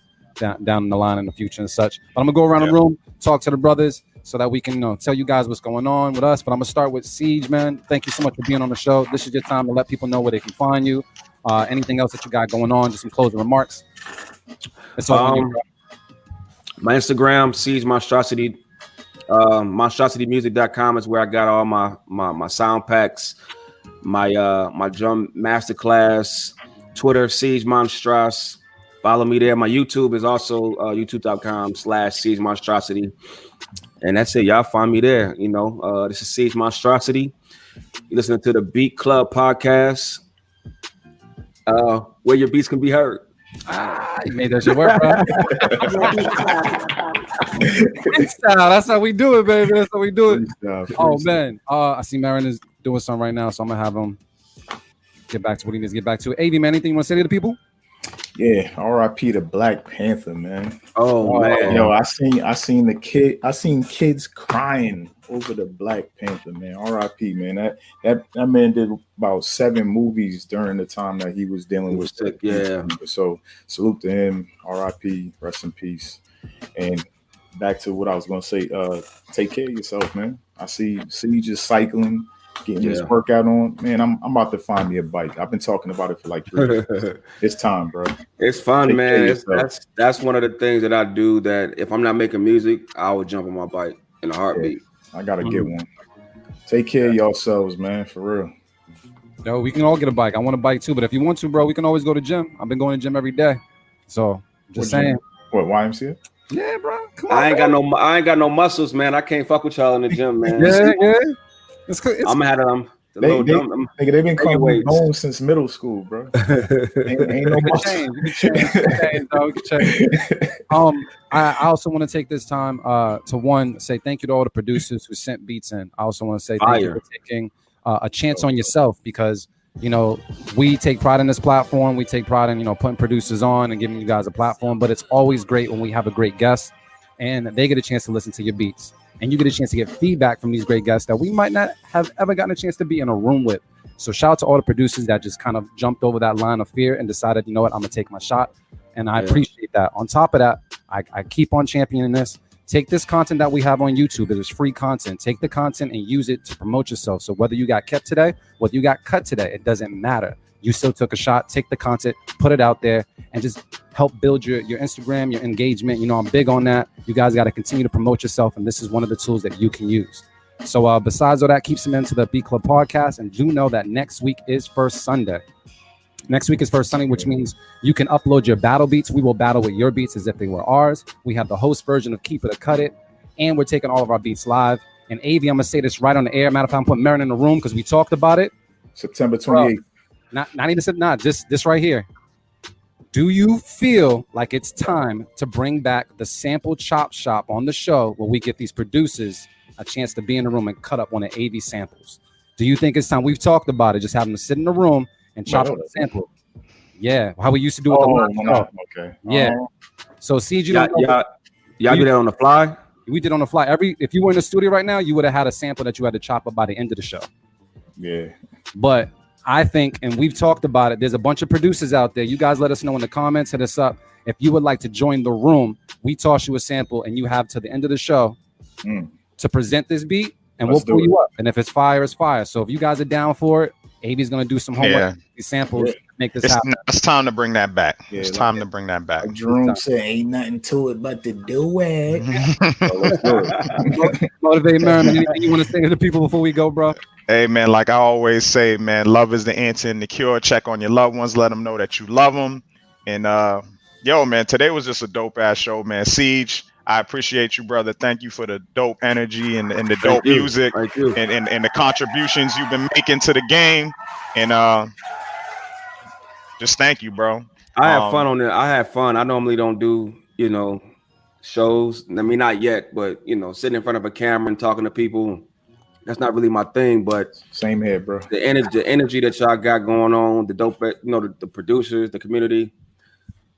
down the line in the future and such. But I'm going to go around the room, talk to the brothers so that we can tell you guys what's going on with us. But I'm going to start with Seige, man. Thank you so much for being on the show. This is your time to let people know where they can find you. Anything else that you got going on, just some closing remarks. It's all my Instagram, Seige Monstracity. monstrocitymusic.com is where I got all my sound packs, my drum masterclass. Twitter, Seige Monstras. Follow me there. My YouTube is also youtube.com/Seige Monstracity. And that's it. Y'all find me there. This is Seige Monstracity. You listening to the Beat Club podcast, where your beats can be heard. You made that shit work, bro. That's how we do it, baby. That's how we do it. Oh, man. I see Marin is doing something right now, so I'm going to have him get back to what he needs to get back to. Avi, man, anything you want to say to the people? Yeah, R.I.P. to Black Panther, man. Oh man, yo, I seen kids crying over the Black Panther, man. R.I.P. man. That man did about 7 movies during the time that he was dealing with sick. Yeah. So salute to him. R.I.P. Rest in peace. And back to what I was gonna say. Take care of yourself, man. I see you just cycling, getting this workout on. Man, I'm about to find me a bike. I've been talking about it for like 3 years. It's time, bro. It's fun, man. That's one of the things that I do. That if I'm not making music, I will jump on my bike in a heartbeat. I gotta get one. Take care of yourselves, man. For real. Yo, we can all get a bike. I want a bike too, but if you want to, bro, we can always go to gym. I've been going to gym every day. So just saying. What, YMCA? Yeah, bro. Come on, I ain't got no muscles, man. I can't fuck with y'all in the gym, man. yeah. I'm at them. They've been calling home since middle school, bro. ain't no muscle. We can change. I also want to take this time to say thank you to all the producers who sent beats in. I also want to say thank you for taking a chance on yourself, because we take pride in this platform. We take pride in putting producers on and giving you guys a platform. But it's always great when we have a great guest and they get a chance to listen to your beats. And you get a chance to get feedback from these great guests that we might not have ever gotten a chance to be in a room with. So shout out to all the producers that just kind of jumped over that line of fear and decided, you know what, I'm going to take my shot. And I appreciate that. On top of that, I keep on championing this. Take this content that we have on YouTube. It is free content. Take the content and use it to promote yourself. So whether you got kept today, whether you got cut today, it doesn't matter. You still took a shot. Take the content, put it out there, and just help build your Instagram, your engagement. I'm big on that. You guys got to continue to promote yourself, and this is one of the tools that you can use. So besides all that, keep some into the Beat Club podcast, and do know that next week is First Sunday. Next week is First Sunday, which means you can upload your battle beats. We will battle with your beats as if they were ours. We have the host version of Keep It or Cut It, and we're taking all of our beats live. And AV, I'm going to say this right on the air. Matter of fact, I'm putting Marin in the room because we talked about it. September 28th. Not even this right here. Do you feel like it's time to bring back the sample chop shop on the show where we get these producers a chance to be in the room and cut up one of AV samples? Do you think it's time? We've talked about it. Just have them sit in the room and chop up the sample. Yeah, how we used to do with the live show. Okay. Yeah. So Seige, y'all do that on the fly? We did on the fly. If you were in the studio right now, you would have had a sample that you had to chop up by the end of the show. Yeah. But I think, and we've talked about it, there's a bunch of producers out there. You guys let us know in the comments, hit us up. If you would like to join the room, we toss you a sample and you have to the end of the show to present this beat, and we'll pull you up. And if it's fire, it's fire. So if you guys are down for it, AB's going to do some homework. These samples, make this happen. It's time to bring that back. It's time to bring that back. Jerome said, ain't nothing to it but to do it. Motivate Merriman. Anything you want to say to the people before we go, bro? Hey, man, like I always say, man, love is the answer and the cure. Check on your loved ones. Let them know that you love them. And, man, today was just a dope-ass show, man. Seige, I appreciate you, brother. Thank you for the dope energy and the dope music and the contributions you've been making to the game. And just thank you, bro. I had fun on it. I had fun. I normally don't do, shows. I mean, not yet, but, sitting in front of a camera and talking to people, that's not really my thing. But same here, bro. The energy that y'all got going on, the dope, the producers, the community.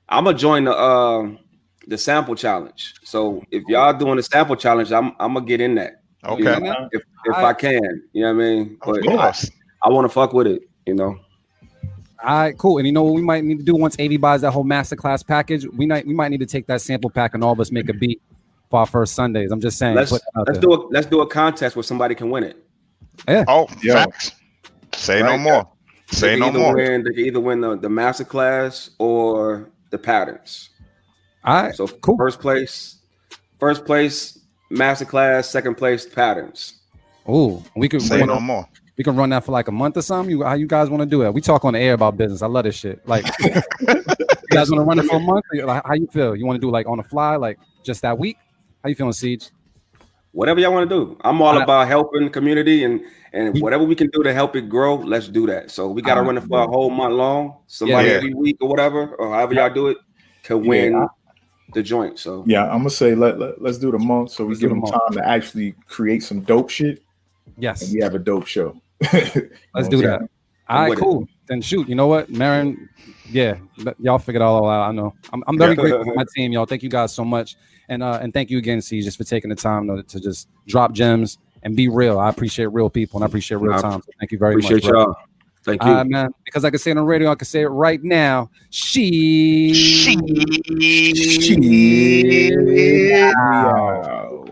I'm gonna join the sample challenge. So if y'all doing the sample challenge, I'm gonna get in that. Okay. If I can, you know what I mean? But I want to fuck with it, All right, cool. And you know what we might need to do once AV buys that whole masterclass package? We might need to take that sample pack and all of us make a beat for our first Sundays. I'm just saying. Let's do a contest where somebody can win it. Yeah. Oh, facts. Say no more. Say no more. They can either win the masterclass or the patterns. All right. So cool. First place, masterclass. Second place, patterns. Oh, we could say no more. We can run that for like a month or something. How you guys want to do it? We talk on the air about business. I love this shit. Like, you guys want to run it for a month? Like, how you feel? You want to do like on the fly, like just that week? How you feeling, Seige? Whatever y'all want to do. I'm all about helping the community and whatever we can do to help it grow, let's do that. So we got to run it for a whole month long. Somebody every week or whatever, or however y'all do it, can win the joint. So I'm gonna say let's do the month so we give them time to actually create some dope shit. Yes, and we have a dope show. Let's do that. All right, cool. Then shoot. You know what, Marin? Yeah, y'all figured it all out. I know. I'm very grateful for my team, y'all. Thank you guys so much, and thank you again, C, just for taking the time to just drop gems and be real. I appreciate real people and I appreciate real time. So thank you very much. Appreciate y'all. Thank you, man. Because I can say it on the radio, I can say it right now. She. Wow.